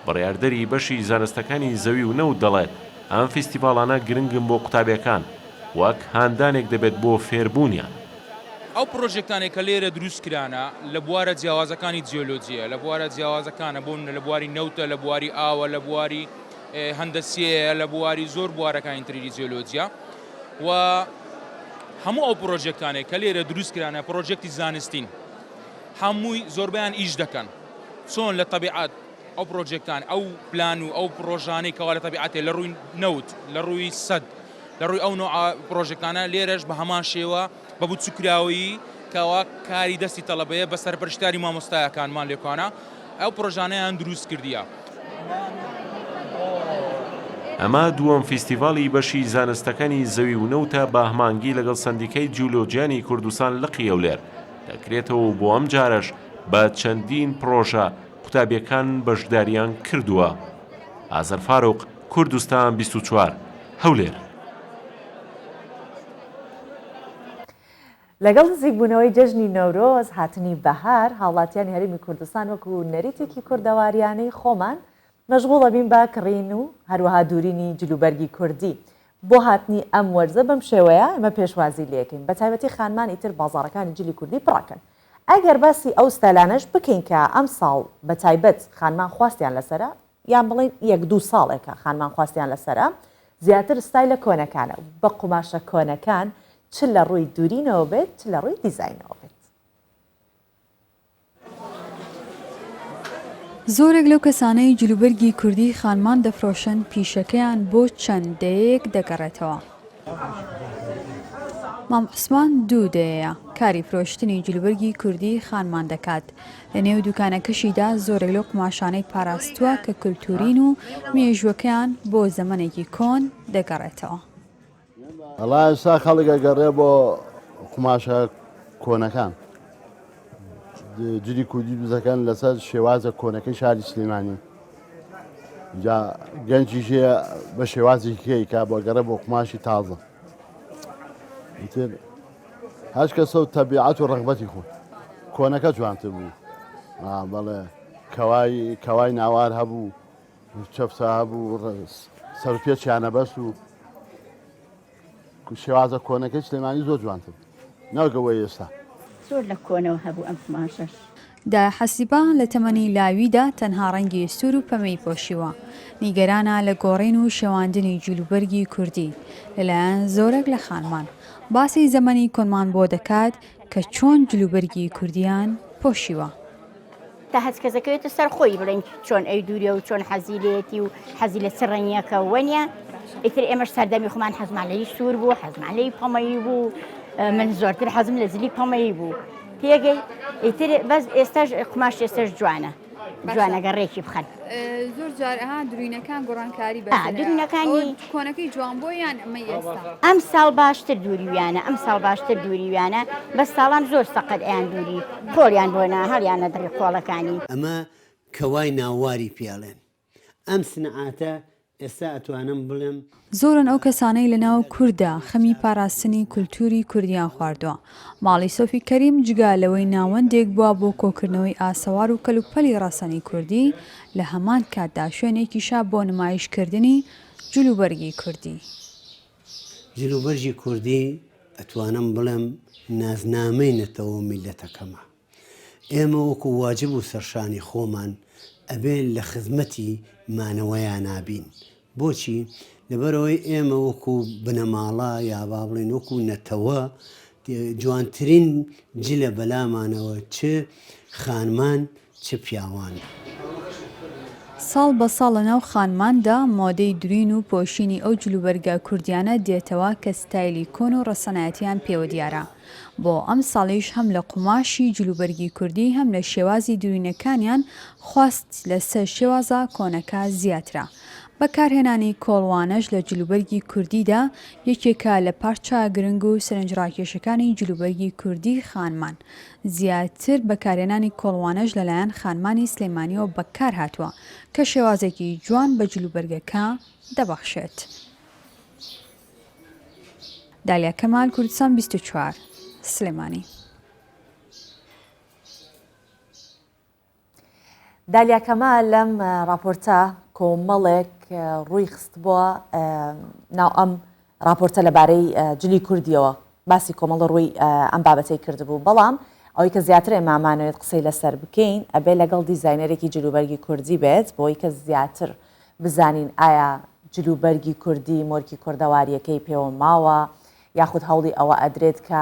بڕیاردەری بەشی زانستەکانی زەوی و نەوت دەڵێت ئەم فستیڤاڵانە گرنگن بۆ قوتابیەکان وەک هاندانێک دەبێت بۆ فێربوونیان. ئەو پرۆژێکتانێک کە لێرە دروستکرانە لە بوارە جیاوازەکانی جیۆلۆجیە لە بوارە جیاوازەکانە بوون لە بواری نەوتە لە بواری ئاوە لە بواری هەندەسیەیە لە بواری زۆر بوارەکانی تری جیۆلۆجیا و هەموو ئەو پرۆژێکتانێک کە لێرە دروستکرانە پرۆژێکتی زانستین هەمووی زۆربیان ئیش دەکەن چۆن لە تەبیعەت ئەو پرۆژێکتان ئەو پلان و ئەو پرۆژانەی کەوا لە تەبیعەتێ لە ڕووی نەوت لە ڕووی سەد لە ڕووی ئەو نوع پرۆژێکانە لێرەش بە هەمان شێوە بە بچووکراوی کەوا کاری دەستی تەڵەبەیە بە سەرپەرشتاری مامۆستایەکانمان لێکوانە ئەو پرۆژانەیان دروست کردیە. ئەمە دووەم فیستیڤاڵی بەشی زانستەکانی زەوی و نەوتە بە هەمانگی لەگەڵ سندیکەی جیولۆجیانی کوردستان لە قیەولێر دەکرێتەوە بۆ ئەم جارەش بە چەندین پرۆژە قوتابیەکان بەشداریان کردووە. ئازەر فاروق، کوردستان 24 هەولێر. لەگەڵ نزیکبوونەوەی جەژنی نەورۆز هاتنی بەهار هاوڵاتیانی هەرێمی کوردستان وەکو نەریتێکی کوردەواریانەی خۆمان مەشغوڵە بین بە کڕین و هەروەها دوورینی جلوبەرگی کوردی. بۆ هاتنی ئەم وەرزە بەم شێوەیە ئەمە پێشوازی لێکەین بە تایبەتی خانمان ئیتر بازاڕەکانی جلی کوردی پڕاکەن. ئەگەر باسی ئەو ستایلانەش بکەین کە ئەم ساڵ بە تایبەت خانمان خواستیان لەسرە یان بڵین 1-2 ساڵێکە خانمان خواستیان لەسرە زیاتر ستایلە کۆنەکانە بە قوماشە کۆنەکان چ لە ڕووی دوورینەوە بێت چ لە ڕووی دیزاینەوە بێت. زۆرێک لەو کەسانەی جلوبەرگی کوردی خانمان دەفرۆشن پیشەکەیان بۆ چەندەیەک دەگەڕێتەوە. مام عوسمان 2 دەیە کاری فرۆشتنی جلوبەرگی کوردی خانمان دەکات. لە نێو دوکانەکەشیدا زۆرێک لەو قماشانەی پاراستووە کە کولتورین و مێژوەکەیان بۆ زەمانێکی کۆن دەگەڕێتەوە. ئەڵا ئێستا خەڵکە گەڕێ بۆ قماشە کۆنەکان جلی کوردی دروستەکەن لەسەر شێوازە کۆنەکەی شاری سلێمانی جا گەنجیشەیە بە شێوازی کەیکا بۆ گەڕێ بۆ قماشی تازە هەش کەسە و تەبیعەت و ڕەغبەتی خۆ کۆنەکە جوانتر بوو بەڵێ کەوای ناوار هەبوو چەفسە هەبوو سەرپێچیانە بەس و شێوازە کۆنەکەی سلێمانی زۆر جوانتر نەوەگەوەی ئێستا زۆر لە کۆنەوە هەبوو ئەم قماشەش. دا حەسیبان لە تەمەنی لاویدا تەنها ڕەنگی سوور و پەمەی پۆشیوە. نیگەرانە لە گۆڕین و شێواندنی جلوبەرگی کوردی لەلایەن زۆرێک لە خانمان. باسی زەمەنی کۆنمان بۆ دەکات کە چۆن جلوبەرگی کوردیان پۆشیوە. تا هەست کەسەکەوێتە سەر خۆی بڵێن چۆن ئەی دووریە و چۆن حەزی لێتی و حەزی لە سڕەنیەکە وەنیە ئیتر ئێمەش سەردەمی خۆمان حەزمان لەی سوور بوو حەزمان لەی پەمەیی بوو من زۆرتر حەزم لە زلی پەمەیی بوو تێگەی ئیتر بەس ئێستاش قماش ئێستاش جوانە جوانەگەڕێکی بخەن. زۆر جارها درینەکان گۆڕانکاری درینەکانی کۆنەکەی جوان بۆیان ئەمە ئێستا ئەم ساڵ باشتر دووریویانە ئەم ساڵ باشتر دووریویانە بە ساڵان زۆر سەقەت ئەیان دووری کۆڵیان بۆنا هەڵیانە دڕی کۆڵەکانی ئەمە کەوای ناواری پیاڵێن ئەم سنعاتە ئێستا ئەتوانم بڵێم زۆرن ئەو کەسانەی لە ناو کووردا خەمی پاراستنی کولتوری کوردیان خواردووە. ماڵی سۆفی کەریم جگا لەوەی ناوەندێک بووە بۆ کۆکردنەوەی ئاسەوار و کەلوپەلی ڕەسەنی کوردی لە هەمان کاتدا شوێنێکیشا بۆ نمایشکردنی جلوبەرگی کوردی. جلوبەرگی کوردی ئەتوانم بڵێم نازنامەی نەتەوە میلەتەکەمە. ئێمە وەکو واجب و سەرشانی خۆمان ئەبێن لە خزمەتی مانەوەیان نابین. بۆچی؟ لەبەرەوەی ئێمە وەکو بنەماڵە یا با بڵێن وەکو نەتەوە جوانترین جلە بەلامانەوە چ خانمان چ پیاوان. ساڵ بە ساڵ لە ناو خانماندا مۆدەی درین و پۆشینی ئەو جلوبەرگە کوردیانە دێتەوە کە ستایلی کۆن و ڕەسەنایەتیان پێوە دیارە. بۆ ئەم ساڵیش هەم لە قوماشی جلوبەرگی کوردی هەم لە شێوازی درینەکانیان خواست لەسەر شێوازە کۆنەکە زیاترە. بەکارهێنانی کۆڵوانەش لە جلوبەرگی کوردیدا یەکێکە لە پارچە گرنگ و سەرنجڕاکێشەکانی جلوبەرگی کوردی خانمان. زیاتر بەکارهێنانی کۆڵوانەش لەلایەن خانمانی سلێمانیەوە بەکار هاتووە کە شێوازێکی جوان بە جلوبەرگەکە دەبەخشێت. دالیا کەمال، کوردستان 24 سلێمانی. دالیا کەمال لەم راپۆرتە کۆمەڵێک ڕووی خست بووە ناو ئەم راپۆرتە لەبارەی جلی کوردیەوە باسی کۆمەڵە ڕووی ئەم بابەتەی کردبوو بەڵام ئەوەی کە زیاتر ئێمامانوێت قسەی لەسەر بکەین ئەبێ لەگەڵ دیزاینەرێکی جلوبەرگی کوردی بێت بۆی کە زیاتر بزانین ئایا جلوبەرگی کوردی مۆرکی کوردەواریەکەی پێوە ماوە یاخود هەوڵی ئەوە ئەدرێت کە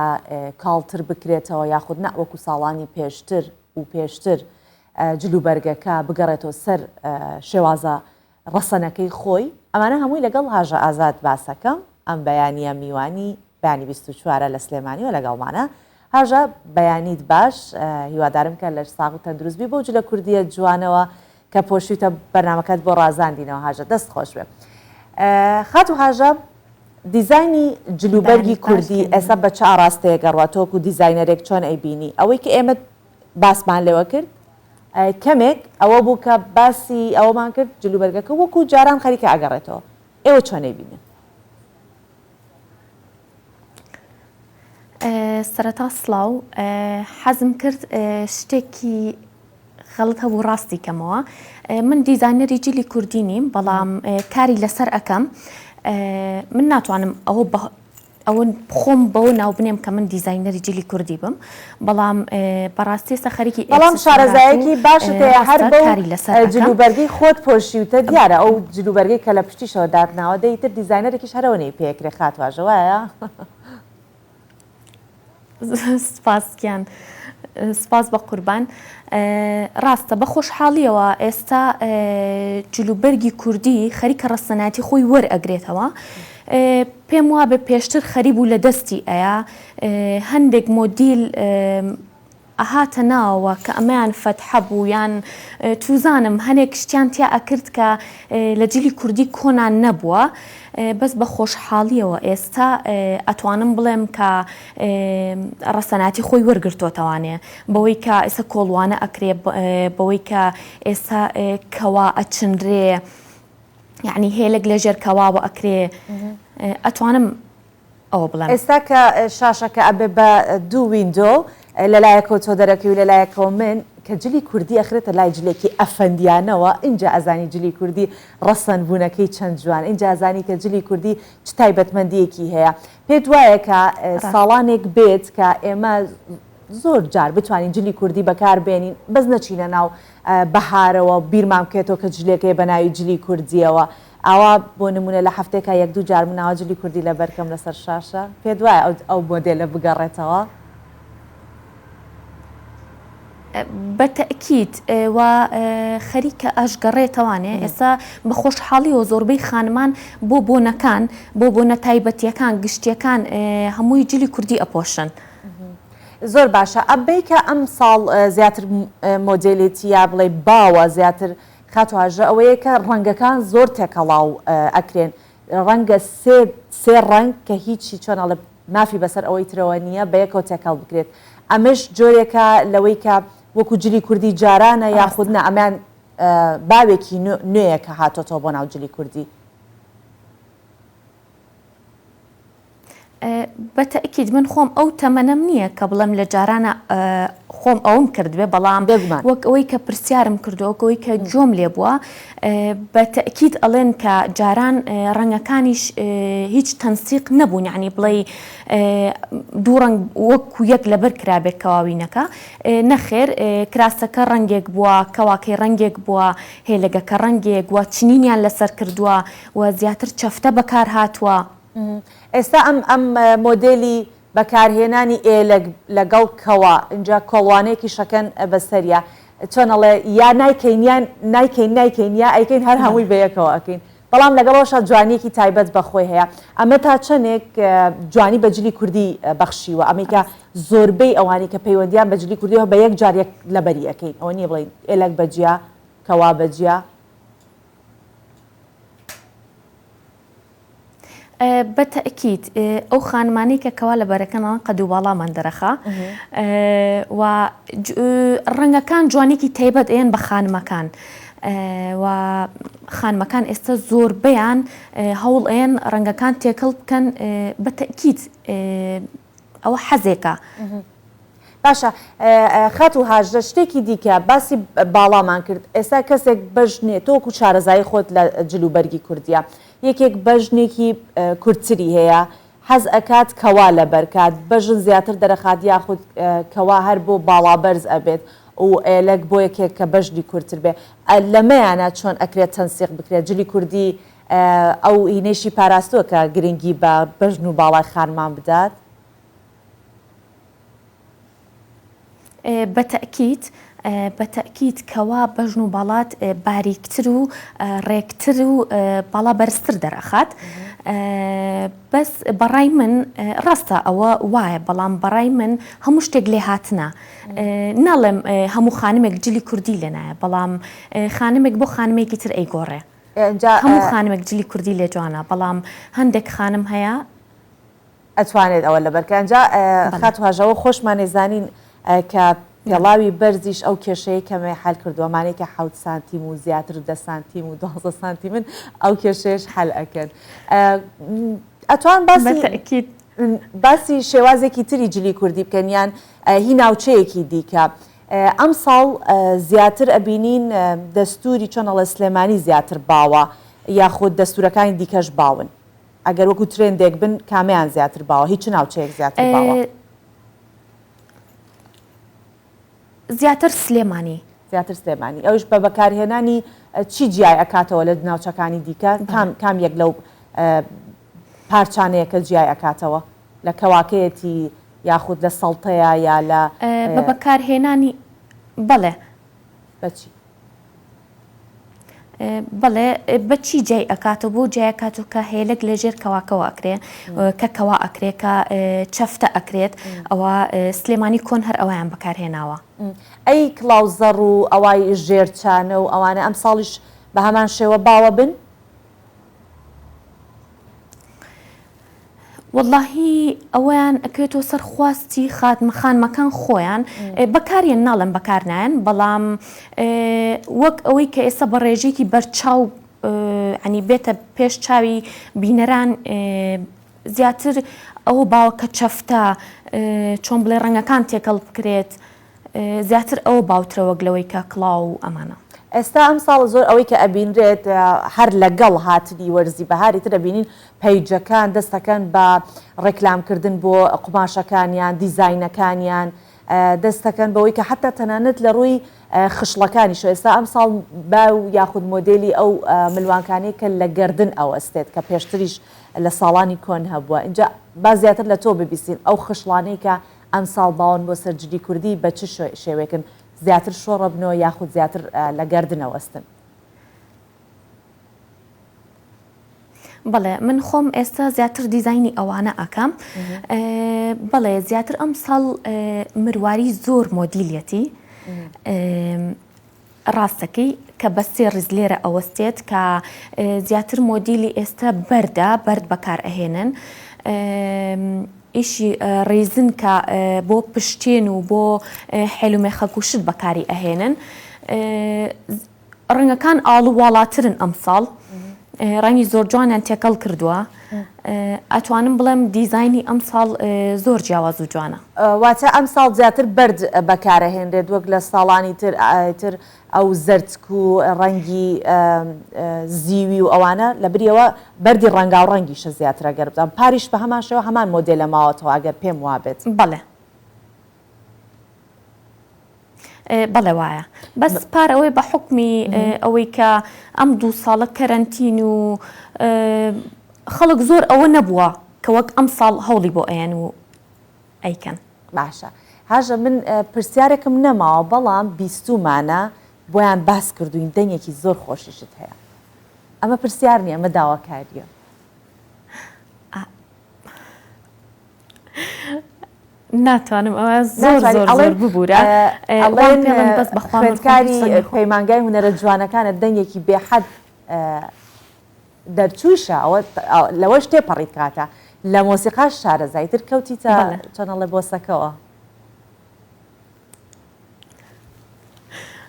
کاڵتر بکرێتەوە یاخود نەوەکو ساڵانی پێشتر و پێشتر جلوبەرگەکە بگەڕێتەوە سەر شێوازە ڕەسەنەکەی خۆی ئەمانە هەمووی لەگەڵ هاژە ئازاد باسەکەم ئەم بەیانیە میوانی بەیانی 24 لە سلێمانی و لەگەڵمانە هاژە بەیانیت باش هیوادارم کە لە ساغ و تەندروستبی بۆ جلە کوردیە جوانەوە کە پۆشتە بەرنامەکەت بۆ ڕازاندینەوە هاژە دەست خۆش بێ خات و هاژە دیزایانی جلوبەرگی کوردی ئێستا بە چ ئاراستەیە گەڕاتۆک و دیزاینەرێک چۆن ئەیبینی ئەوەی کە ئێمە باسمان لێوە کرد کەمێک ئەوە بوو کە باسی ئەوەمان کرد جلوبەرگەکە وەکو جاران خەریکە ئەگەڕێتەوە ئێوە چۆن ئەیبینن سەرەتا سڵاو حەزم کرد شتێکی خەڵت هەبوو ڕاستی کەمەوە من دیزاینەری جلی کوردی نیم بەڵام کاری لەسەر ئەەکەم من ناتوانم ئەوە خۆم بەوە ناو بنێم کە من دیزاینەری جلی کوردی بم بەڵام بەڕاستی ئێستا خەریکی بەڵام شارەزایەکی باشت هەر بەو جلوبەرگی خۆت پۆشیوتە دیارە ئەو جلوبەرگی کە لە پشتیشەوە دادناوە دەیتر دیزاینەرێکیش هەرەوەی پێکرێ خاتواژەوەیە سپاسکیان سپاس بە قوربان ڕاستە بە خۆشحاڵیەوە ئێستا جلوبەرگی کوردی خەریکە ڕەسەناتی خۆی وەرئەگرێتەوە پێم وا بە پێشتر خەریب و لە دەستی ئەیە هەندێک مۆدیل ئەهاتە ناوەوە کە ئەمەیان فەتحە بوو یان توزانم هەنێک شتیان تیا ئەکرد کە لە جلی کوردی کۆنان نەبووە بەس بە خۆشحاڵیەوە ئێستا ئەتوانم بڵێم کە ڕەسەناتی خۆی وەرگرتوتەوانێ بەوەی کە ئێستا کۆڵوانە ئەکرێ بەوەی کە ئێستا کەوا ئەچنرێ یعنی هێلک لە ژێر کەواوە ئەکرێ ئەتوانم ئەوە بڵێم ئێستا کە شاشەکە ئەبێ بە دوو ویندۆ لەلایەکەوە تۆ دەرەکەی و لەلایەکەوە من کە جلی کوردی ئەخرێتە لای جلێکی ئەفەندیانەوە اینجا ئەزانی جلی کوردی ڕەسەن بوونەکەی چەند جوان اینجا ئەزانی کە جلی کوردی چ تایبەتمەندیەکی هەیە پێت وایە کە ساڵانێک بێت کە ئێمە زۆر جار بتوانین جلی کوردی بەکاربێنین بەس نەچینە ناو بەهارەوە بیرمان بکێتەوە کە جلێکەکەی بەناوی جلی کوردیەوە ئاوا بۆ نمونە لە هەفتێکە یەک دوو جار مناوە جلی کوردی لە بەرکەم لەسەر شاشە پێت وایە ئەو مۆدێلە بگەڕێتەوە بەتەکیید و خەریکە ئەشگەڕێتەوانێ ئێستا بە خۆشحاڵیەوە زۆربەی خانمان بۆ بۆنەکان بۆ بۆنە تایبەتیەکان گشتیەکان هەمووی جلی کوردی ئەپۆشن زۆر باشە ئەبەی کە ئەم ساڵ زیاتر مۆدێلێتی یا بڵێ باوە زیاتر خاتواژە ئەوەیە کە ڕەنگەکان زۆر تێکەڵاو ئەکرێن ڕەنگە سێ ڕەنگ کە هیچی چۆنەڵە نافی بەسەر ئەوەی ترەوە نییە بە یەکەوە تێکەڵ بکرێت ئەمەش جۆرێکە لەوەی کە وەکو جلی کوردی جارانە یاخودنە ئەمان باوێکی نوێیە کە هاتۆتەوە بۆ ناو جلی کوردی بەتەکیید من خۆم ئەو تەمەنەم نییە کە بڵێم لە جارانە خۆم ئەوم کردبێ بەڵام وەک ئەوەی کە پرسیارم کردەوەکەوەی کە جۆم لێ بووە بەتەکیید ئەڵێن کە جاران ڕەنگەکانیش هیچ تەنسیق نەبوون یعنی بڵێ دوو ڕەنگ وەکو یەک لەبەر کرابێت کەواوینەکە نەخێر کراسەکە ڕەنگێک بووە کەواکەی ڕەنگێک بووە هێلەگەکە ڕەنگێک وە چنینیان لەسەر کردووە و زیاتر چەفتە بەکار هاتووە ئێستا ئەم مۆدێلی بەکارهێنانی ئێلەک لەگەڵ کەوا اینجا کۆڵوانەیەکی شەکەن بەسەریە چۆنەڵێ یا نایکەین نایکەین یا ئەیکەین هەر هەمووی بەیەکەوە ئەکەین بەڵام لەگەڵەوەشە جوانیەکی تایبەت بەخۆی هەیە ئەمە تا چەندێک جوانی بە جلی کوردی بەخشیوە ئەمریکا زۆربەی ئەوانی کە پەیوەندیان بە جلی کوردیەوە بە یەک جارێک لەبەری ئەەکەین ئەوە نییە بڵین ئێلەک بەجیا کەوا بەجیا بەتەکیید ئەو خانمانی کە کەوا لە بەرەکەنەوە قەد و باڵامان دەرەخا و ڕەنگەکان جوانێکی تایبەت ئێن بە خانمەکان و خانمەکان ئێستا زۆربەیان هەوڵ ئێن ڕەنگەکان تێکەڵ بکەن بەتەکیید ئەوە حەزێکە باشە خات و هاژدە شتێکی دیکە باسی باڵامان کرد ئێستا کەسێک بەژنێت تۆکو چارەزایی خۆت لە جلوبەرگی کوردیە یەکێک بەژنێکی کورتتری هەیە حەز ئەکات کەوا لە بەرکات بەژن زیاتر دەرەخات یاخود کەوا هەر بۆ باڵابەرز ئەبێت و ئێلەک بۆ یەکێک کە بەژنی کورتتر بێ لەمەیانە چۆن ئەکرێت تەنسیق بکرێت جلی کوردی ئەو هینێشی پاراستووە کە گرنگی بە بەژن و باڵای خانمان بدات بەتەکیید بە تەکیید کەوا بەژن و باڵات باریکتر و ڕێکتر و باڵا بەرزتر دەرەخات. بەس بەڕای من ڕاستە ئەوە وایە، بەڵام بەڕای من هەموو شتێک لێ هاتنە. ناڵێم هەموو خانمێک جلی کوردی لێ نایە، بەڵام خانمێک بۆ خانمێکی تر ئەیگۆڕێ. هەموو خانمێک جلی کوردی لێ جوانە، بەڵام هەندێک خانم هەیە ئەتوانێت ئەوە لەبەرکەنجا خاتوهاژەوە خۆشمان نێزانین کە پێڵاوی بەرزیش ئەو کێشەیە کەمێ حل کردووەمانێکە 7 سانتیم و زیاتر 10 سانتیم و 12 سانتیمن ئەو کێشەیەش حل ئەکەن. ئەتوان باسی شێوازێکی تری جلی کوردی بکەن یان هی ناوچەیەکی دیکە. ئەم ساڵ زیاتر ئەبینین دەستوری چۆنەڵە سلێمانی زیاتر باوە یاخود دەستورەکانی دیکەش باون. ئەگەر وەکو ترێندێک بن کامیان زیاتر باوە، هیچ ناوچەیەک زیاتر باوە؟ زیاتر سلێمانی. زیاتر سلێمانی. ئەوش بە بەکارهێنانی چی جیای ئەکاتەوە لە ناوچەکانی دیکە؟ کام یەک لەو پارچانەیە کە جیای ئەکاتەوە لە کەواکەیەتی یاخود لە سەڵتەیە یا لە بە بەکارهێنانی بەڵێ بەچی؟ بەڵێ بەچی جای ئەکاتەوە بۆ جایکات و کە هێلک لەژێر کەواکەوە ئەکرێ کە کەوا ئەکرێ کە چەفتە ئەکرێت ئەوە سلێمانی کۆن هەر ئەویان بەکارهێناوە. ئەی کڵاوزەڕ و ئەوای ژێرچانە و ئەوانە ئەم ساڵیش بە هەمان شێوە باوە بن؟ واللهی ئەویان ئەکرێتەوە سەر خواستی خانمەکان خۆیان بەکاریان ناڵێن بەکارنایەن، بەڵام وەک ئەوەی کە ئێستا بە ڕێژێکی بەرچاو عنی بێتە پێش چاوی بینەران زیاتر ئەوە باوە کە چەفتە چۆن بڵێ ڕەنگەکان تێکەڵ بکرێت، زیاتر ئەوە باوترەوە گلەوەی کە کڵاو و ئەمانە. ئێستا ئەم ساڵ زۆر ئەوەی کە ئەبینرێت هەر لەگەڵ هاتنی وەرزی بەهاری تر دەبینین پەیجەکان دەستەکەن بە ڕێکلامکردن بۆ قماشەکانیان دیزاینەکانیان دەستەکەن بەوەی کە حتا تەنانەت لە ڕووی خشلەکانی شو ئێستا ئەم ساڵ باو یاخود مۆدلی ئەو ملوانکانەی کە لە گردن ئەو ئەستێت کە پێشتریش لە ساڵانی کۆن هەبووە. اینجا با زیاتر لە تۆ ببیستین ئەو خشلانەی کە ئەم ساڵ باون بۆ سەرجلی کوردی بە چ شێوەیەکن زیاتر شۆڕە بنەوە یاخود زیاتر لە گردنەوەستن؟ بەڵێ من خۆم ئێستا زیاتر دیزایانی ئەوانە ئەکەم. بەڵێ زیاتر ئەم ساڵ مرواری زۆر مۆدیلەتی ڕاستەکەی کە بە سێ ڕیز لێرە ئەوەستێت کە زیاتر مۆدیلی ئێستا بەردە بەرد بەکار ئەهێنن. ئیشی ڕێزن کە بۆ پشتێن و بۆ حێلومێ خەکوشت بەکاری ئەهێنن. ڕەنگەکان ئاڵو واڵاترن ئەم ساڵ، ڕەنگی زۆر جوانیان تێکەڵ کردووە. ئەتوانم بڵێم دیزایانی ئەم ساڵ زۆر جیاواز و جوانە. واتە ئەم ساڵ زیاتر بەرد بەکارەهێنرێت وەک لە ساڵانی تر ئەو زەرچک و ڕەنگی زیوی و ئەوانە لە بریەوە بەردی ڕەنگا و ڕەنگیشە زیاترە گەر بدەم پاریش بە هەمان شێوە هەمان مۆدێلە ماوەتەوە ئەگەر پێم وابێت. بەڵێ بەڵێ وایە، بەس پارەوەی بە حکمی ئەوەی کە ئەم 2 ساڵە کەرەنتین و خەڵک زۆر ئەوە نەبووە کە وەک ئەم ساڵ هەوڵی بۆ ئەیان و ئەیکەن. باشە هاژە من پرسیارێکم نەماوە بەڵام بیستومانە بۆیان باس کردوین دەنگێکی زۆر خۆشیشت هەیە. ئەمە پرسیار نییە ئەمە داواکاریە. ناتوانم ئەوە زۆر ببوورە خوێندکاری پەیمانگای هونەرە جوانەکانت دەنگێکی بێحەد دەرچووشە لەوەش تێپەڕیت کاتە لە مۆسیقاش شارەزایتر کەوتیتە چۆنەڵێ بۆسەکەەوە.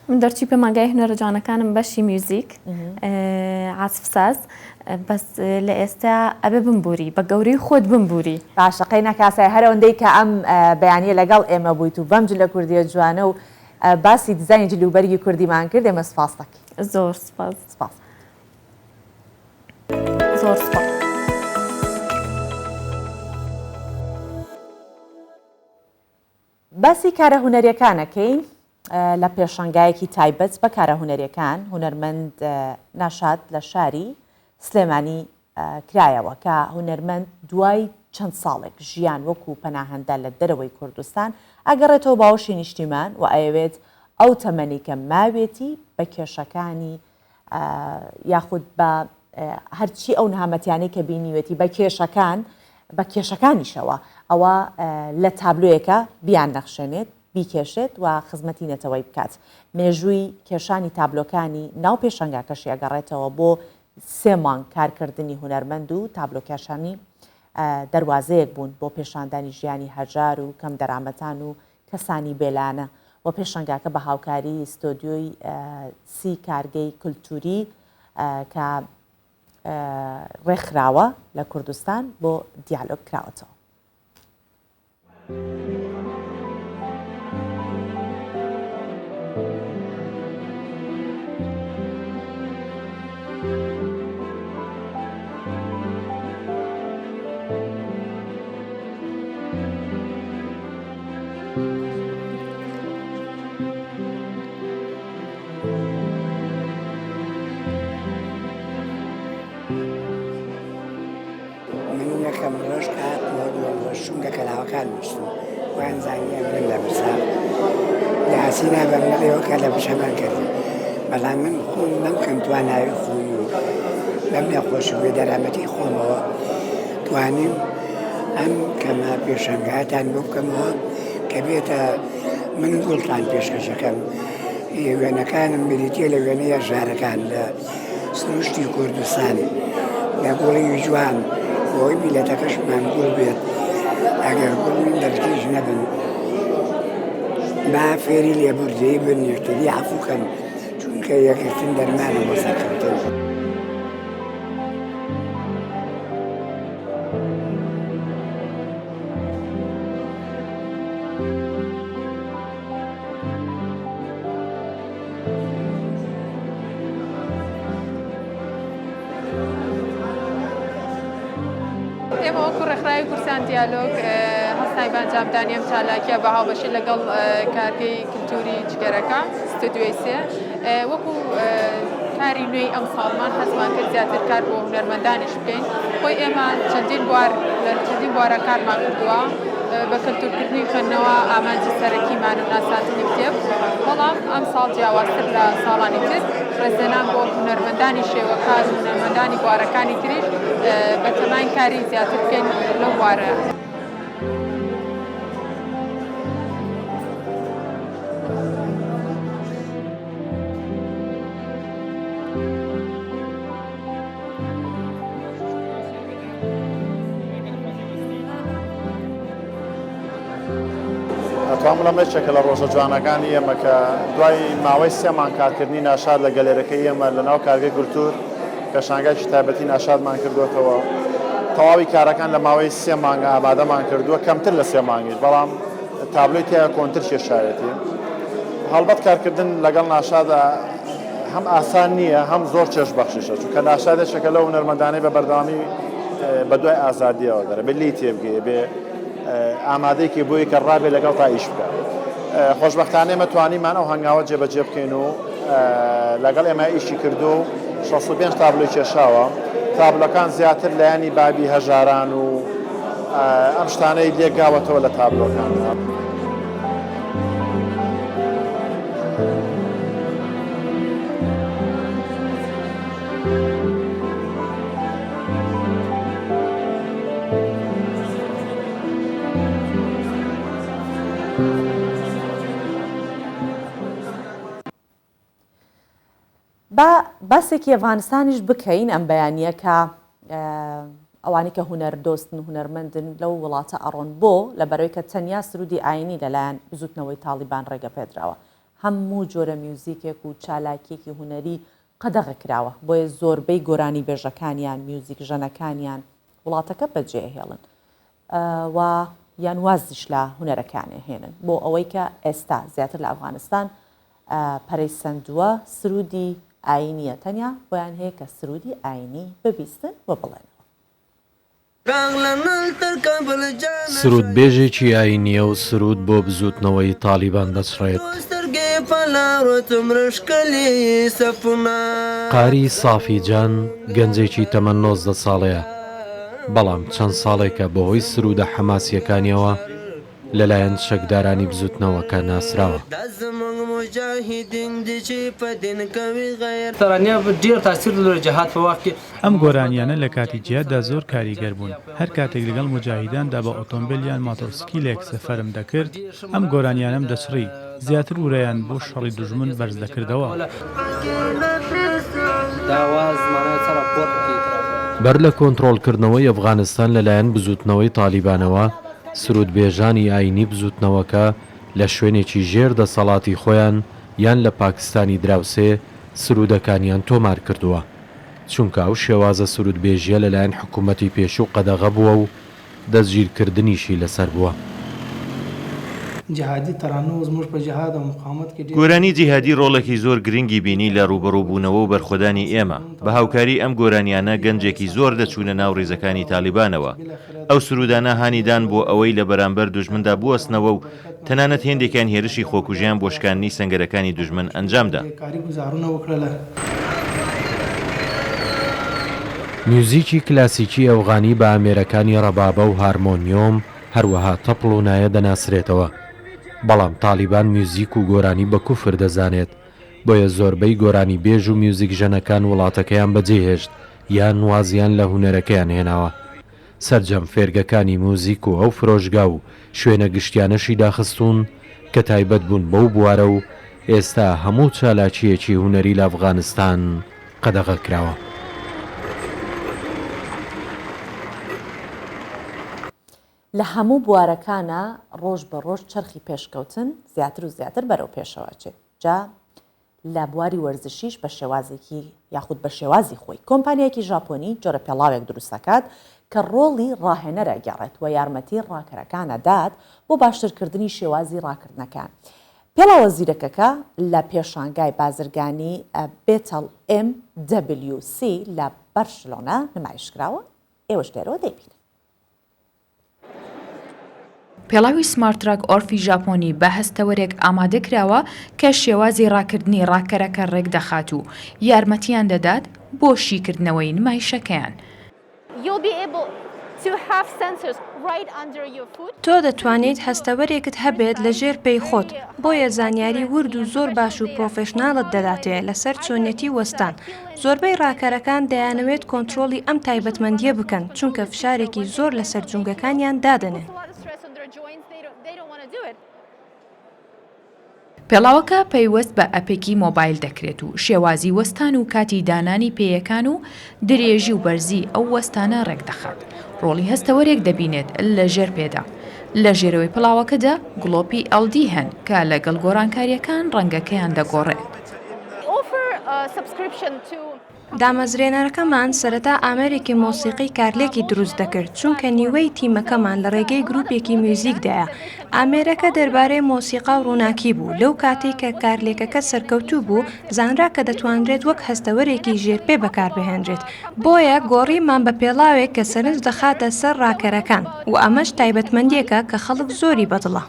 من دەرچی پەیمانگای هونەرە جوانەکانم بەشی میوزیک عازف ساز، بەس لە ئێستا ئەبێ بمبووری بە گەورەی خۆت بمبووری. باشە قەینە کاسای هەر ئەوەندەی کە ئەم بەیانیە لەگەڵ ئێمە بوویت و بەم جلە کوردیە جوانە و باسی دیزایانی جلوبەرگی کوردیمان کرد ئێمە سپاس دەکەین. زۆر سپاس. زۆر سپاس. باسی کارە هونەریەکانەکەین لە پێشەنگایەکی تایبەت بە کارە هونەریەکان هونەرمەند ناشاد لە شاری سلێمانی کرایەوە کە هونەرمەند دوای چەند ساڵێک ژیان وەکو پەناهەندە لە دەرەوەی کوردستان ئەگەڕێتەوە باوەشی نیشتیمان و ئەوێت ئەو تەمەنی کە ماوێتی بە کێشەکانی یاخود بە هەرچی ئەو نهامەتیانەی کە بینیوێتی بە کێشەکانیشەوە ئەوە لە تابلۆیەکە بیان نەخشێنێت بیکێشێت و خزمەتی نێتەوەی بکات. مێژووی کێشانی تابلۆکانی ناو پێشەنگاکەشی ئەگەڕێتەوە بۆ 3 مانگ کارکردنی هونەرمەند و تابلۆکێشانی دەواازەیەک بوون بۆ پێشاندانی ژیانی هەژار و کەم دەرامەتان و کەسانی بێلانە و پێشەنگاکە بە هاوکاری ستۆدیۆی 30 کارگەی کولتوری کە ڕێکخراوە لە کوردستان بۆ دیالۆگ کراوەتەوە. یەکەم ڕۆژ شونگە کەلاوەکان وشتم وان زانیە من لە برسا یاسینا بەم نەڵێەوەکە لە بشەمان کردی بەڵام من خۆم نەمکەم تواناوی خۆم و بەم نەخۆشی بێ دەرامەتی خۆمەوە توانیم ئەم کەمە پێشەنگاتان بۆ بکەمەوە کە بێتە من گوڵتان پێشکەشەکەم وێنەکانم بریتە لە وێنەیە ژارەکان لە سروشتی کوردستان لە گوڵی جوان بۆی میلەتەکەشمان گوڵ بێت ئەگەر گوڵ من دەرکیش نەبن با فێری لێبوردەی بن یەکتری عەفوکەن چونکە یەکترین دەرمانە بۆ سەرکەوتن. ئێمە وەکو ڕێکخراوی کورسان دیالۆگ هەستای بانجامدانی ئەم چالاکیە بە هاوبەشی لەگەڵ کارگەی کلتوری جگەرەکە ستودیۆی 3 وەکو کاری نوێی ئەم ساڵمان هەستمان کرد زیاتر کار بۆ هونەرمەندانیش بکەین خۆی ئێمە چەندین بوارە کارمان کردووە بە کەلتورکردنی خوێندنەوە ئامانجی سەرەکیمان و ناساندنی کتێب بەڵام ئەم ساڵ جیاوازتر لە ساڵانی تر ڕێزێنان بۆ هونەرمەندانی شێوەکار و هونەرمەندانی بوارەکانی تریش بە تەمای کاری زیاتر بکەین لەو بوارە. ئەتوانم لەمە چێکە لە ڕۆژە جوانەکانی ئێمە کە دوای ماوەی 3 مانگ کارکردنی ناشاد لە گەلێرەکەی ئێمە لەناو کارگەی کولتور پێشانگای تایبەتی ناشادمان کردوێتەوە تەواوی کارەکان لە ماوەی 3 مانگ ئامادەمان کردووە کەمتر لە 3 مانگیش بەڵام تابلۆی تیا کۆنتر کێشایەتی هەڵبەت کارکردن لەگەڵ ناشادە هەم ئاسان نییە هەم زۆر چێژ بەخشیشە چونکە ناشادێکێکە لەو هونەرمەندانەی بە بەردەوامی بە دوای ئازادیەوە دەرە بێ لی تێبگەیە بێ ئامادەیەکی بۆی کە ڕابێ لەگەڵ تا ئیش بکە خۆشبەختانە ئێمە توانیمان ئەو هەنگاوە جێبەجێ بکەین و لەگەڵ ئێمە ئیشی کردو 65 تابلۆی کێشاوە تابلۆکان زیاتر لایەنی بابی هەژاران و ئەم شتانەی لێگاوەتەوە لە تابلۆکان. باسێکی ئەفغانستانیش بکەین ئەم بەیانیە کە ئەوانی کە هونەر دۆستن و هونەرمەندن لەو وڵاتە ئەڕۆن بۆ لەبەرەوەی کە تەنیا سرودی ئاینی لەلایەن بزوتنەوەی تاڵیبان ڕێگە پێدراوە هەموو جۆرە میوزیکێک و چالاکیێکی هونەری قەدەغە کراوە بۆیە زۆربەی گۆرانی بێژەکانیان میوزیک ژەنەکانیان وڵاتەکە بەجێهێڵن و یان وازیش لە هونەرەکانێ هێنن بۆ ئەوەی کە ئێستا زیاتر لە ئەفغانستان پەرەیسەندووە سرودی ئاینیە تەنیا بۆیان هەیە کە سرودی ئاینی ببیستن و بڵێن. سرود بێژێکی ئاینیە و سرود بۆ بزوتنەوەی تالیبان دەچڕێت. قاری سافیجان گەنجێکی تەمەن 19 ساڵەیە بەڵام چەند ساڵێکە بەهۆی سرودە حەماسیەکانیەوە لەلایەن شەکدارانی بزوتنەوەکە ناسراوە. تەرانیا ډېر تاثیر لري جهاد په وخت کې ئەم گۆرانیانە لە کاتی جیهاددا زۆر کاریگەر بوون هەر کاتێک لەگەڵ مجاهیداندا بە ئۆتۆمبیلیان ماتۆسکیلێک سەفەرم دەکرد ئەم گۆرانیانەم دەچڕی زیاتر ورەیان بۆ شەڕی دوژمن بەرز دەکردەوە بەر لە کۆنتڕۆڵکردنەوەی ئەفغانستان لەلایەن بزوتنەوەی تالیبانەوە سرودبێژانی ئاینی بزوتنەوەکە لە شوێنێکی ژێر دەسەڵاتی خۆیان یان لە پاکستانی دراوسێ سرودەکانیان تۆمار کردووە چونکە ئەو شێوازە سرودبێژیە لەلایەن حکوومەتی پێشوو قەدەغە بووە و دەستگیرکردنیشی لەسەر بووە جهادی تەرانە و زموږ په جهاد او مقاومت کې گۆرانی جیهادی ڕۆڵێکی زۆر گرنگی بینی لە ڕوبەڕووبوونەوە و بەرخۆدانی ئێمە بە هاوکاری ئەم گۆرانیانە گەنجێکی زۆر دەچوونە ناو ڕێزەکانی تالیبانەوە ئەو سرودانە هانیدان بۆ ئەوەی لە بەرامبەر دوژمندا بوەستنەوە و تەنانەت هێندێکیان هێرشی خۆکوژیان بۆ شکاندنی سەنگەرەکانی دوژمن ئەنجامدا میوزیکی کلاسیکی ئەوغانی بە ئامێرەکانی ڕەبابە و هارمۆنیۆم هەروەها تەپڵ و نایە دەناسرێتەوە بەڵام تالیبان میوزیک و گۆرانی بە کوفر دەزانێت بۆیە زۆربەی گۆرانی بێژ و میوزیک ژەنەکان وڵاتەکەیان بەجێهێشت یان وازیان لە هونەرەکەیان هێناوە سەرجەم فێرگەکانی موزیک و ئەو فرۆشگا و شوێنە گشتیانەشی داخستون کە تایبەت بوون بەو بوارە و ئێستا هەموو چالاکیەکی هونەری لە ئەفغانستان قەدەغە کراوە لە هەموو بوارەکانە ڕۆژ بە ڕۆژ چرخی پێشکەوتن زیاتر و زیاتر بەرەو پێشەوەچێت جا لە بواری وەرزشیش بە شێوازێکی یاخود بە شێوازی خۆی کۆمپانیایەکی ژاپۆنی جۆرە پێڵاوێک دروست دەکات کە ڕۆڵی ڕاهێنەرە گەڕێت و یارمەتی ڕاکەرەکانە دات بۆ باشترکردنی شێوازی ڕاکردنەکان پێڵاوە زیرەکەکە لە پێشانگای بازرگانی بێتەڵ MWC لە بەرشلۆنە نمایشکراوە ئێوەش لێرەوە دەیبینن پێڵاوی سمارتراک ئۆرفی ژاپۆنی بە هەستەوەرێک ئامادە کراوە کە شێوازی ڕاکردنی ڕاکەرەکە ڕێک دەخات و یارمەتیان دەدات بۆ شیکردنەوەی نمایشەکەیان. تۆ دەتوانیت هەستەوەرێکت هەبێت لە ژێر پێی خۆت بۆیە زانیاری ورد و زۆر باش و پرۆفێشناڵت دەداتێت لەسەر چۆنیەتی وەستان. زۆربەی ڕاکەرەکان دەیانەوێت کۆنتترۆلی ئەم تایبەتمەندیە بکەن چونکە فشارێکی زۆر لەسەر جونگەکانیان دادنێن. پێڵاوەکە پەیوەست بە ئەپێکی مۆبایل دەکرێت و شێوازی وەستان و کاتی دانانی پێیەکان و درێژی و بەرزی ئەو وەستانە ڕێک دەخات. ڕۆڵی هەستەوەرێک دەبینێت لە ژێر پێدا. لە ژێرەوەی پڵاوەکەدا گڵۆپی LD هەن کە لەگەڵ گۆڕانکاریەکان ڕەنگەکەیان دەگۆڕێت. دامەزرێنەرەکەمان سەرەتا ئامێرێکی مۆسیقی کارلێکی دروست دەکرد چونکە نیوەی تیمەکەمان لە ڕێگەی گروپێکی میوزیکدایە. ئامێرەکە دەربارەی مۆسیقا و ڕووناکی بوو لەو کاتێک کە کارلێکەکە سەرکەوتوو بوو زانرا کە دەتوانرێت وەک هەستەوەرێکی ژێرپێ بەکاربهێنرێت بۆیە گۆڕیمان بە پێڵاوێک کە سەرنج دەخاتە سەر ڕاکەرەکان و ئەمەش تایبەتمەندیەکە کە خەڵک زۆری بەدڵە.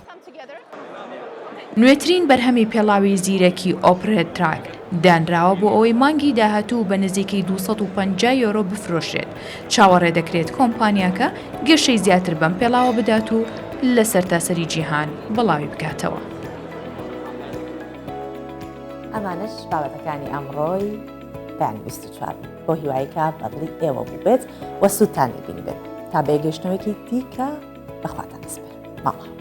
نوێترین بەرهەمی پێڵاوی زیرەکی ئۆپرێت تراک دانراوە بۆ ئەوەی مانگی داهاتوو بە نزیکەی 250 یۆرۆ بفرۆشێت. چاوەڕێ دەکرێت کۆمپانیاکە گەشەی زیاتر بەم پێڵاوە بدات و لە سەرتاسەری جیهان بڵاوی بکاتەوە. ئەمانش بابەتەکانی ئەمڕۆی بەیانی 24 بۆ هیواییکە بەدڵی ئێوە بوو بێت وە سوودتان لێبینی بێت تا بێگەشتنەوەیەکی دیکە بەخواتان دەسپێن. ماڵە.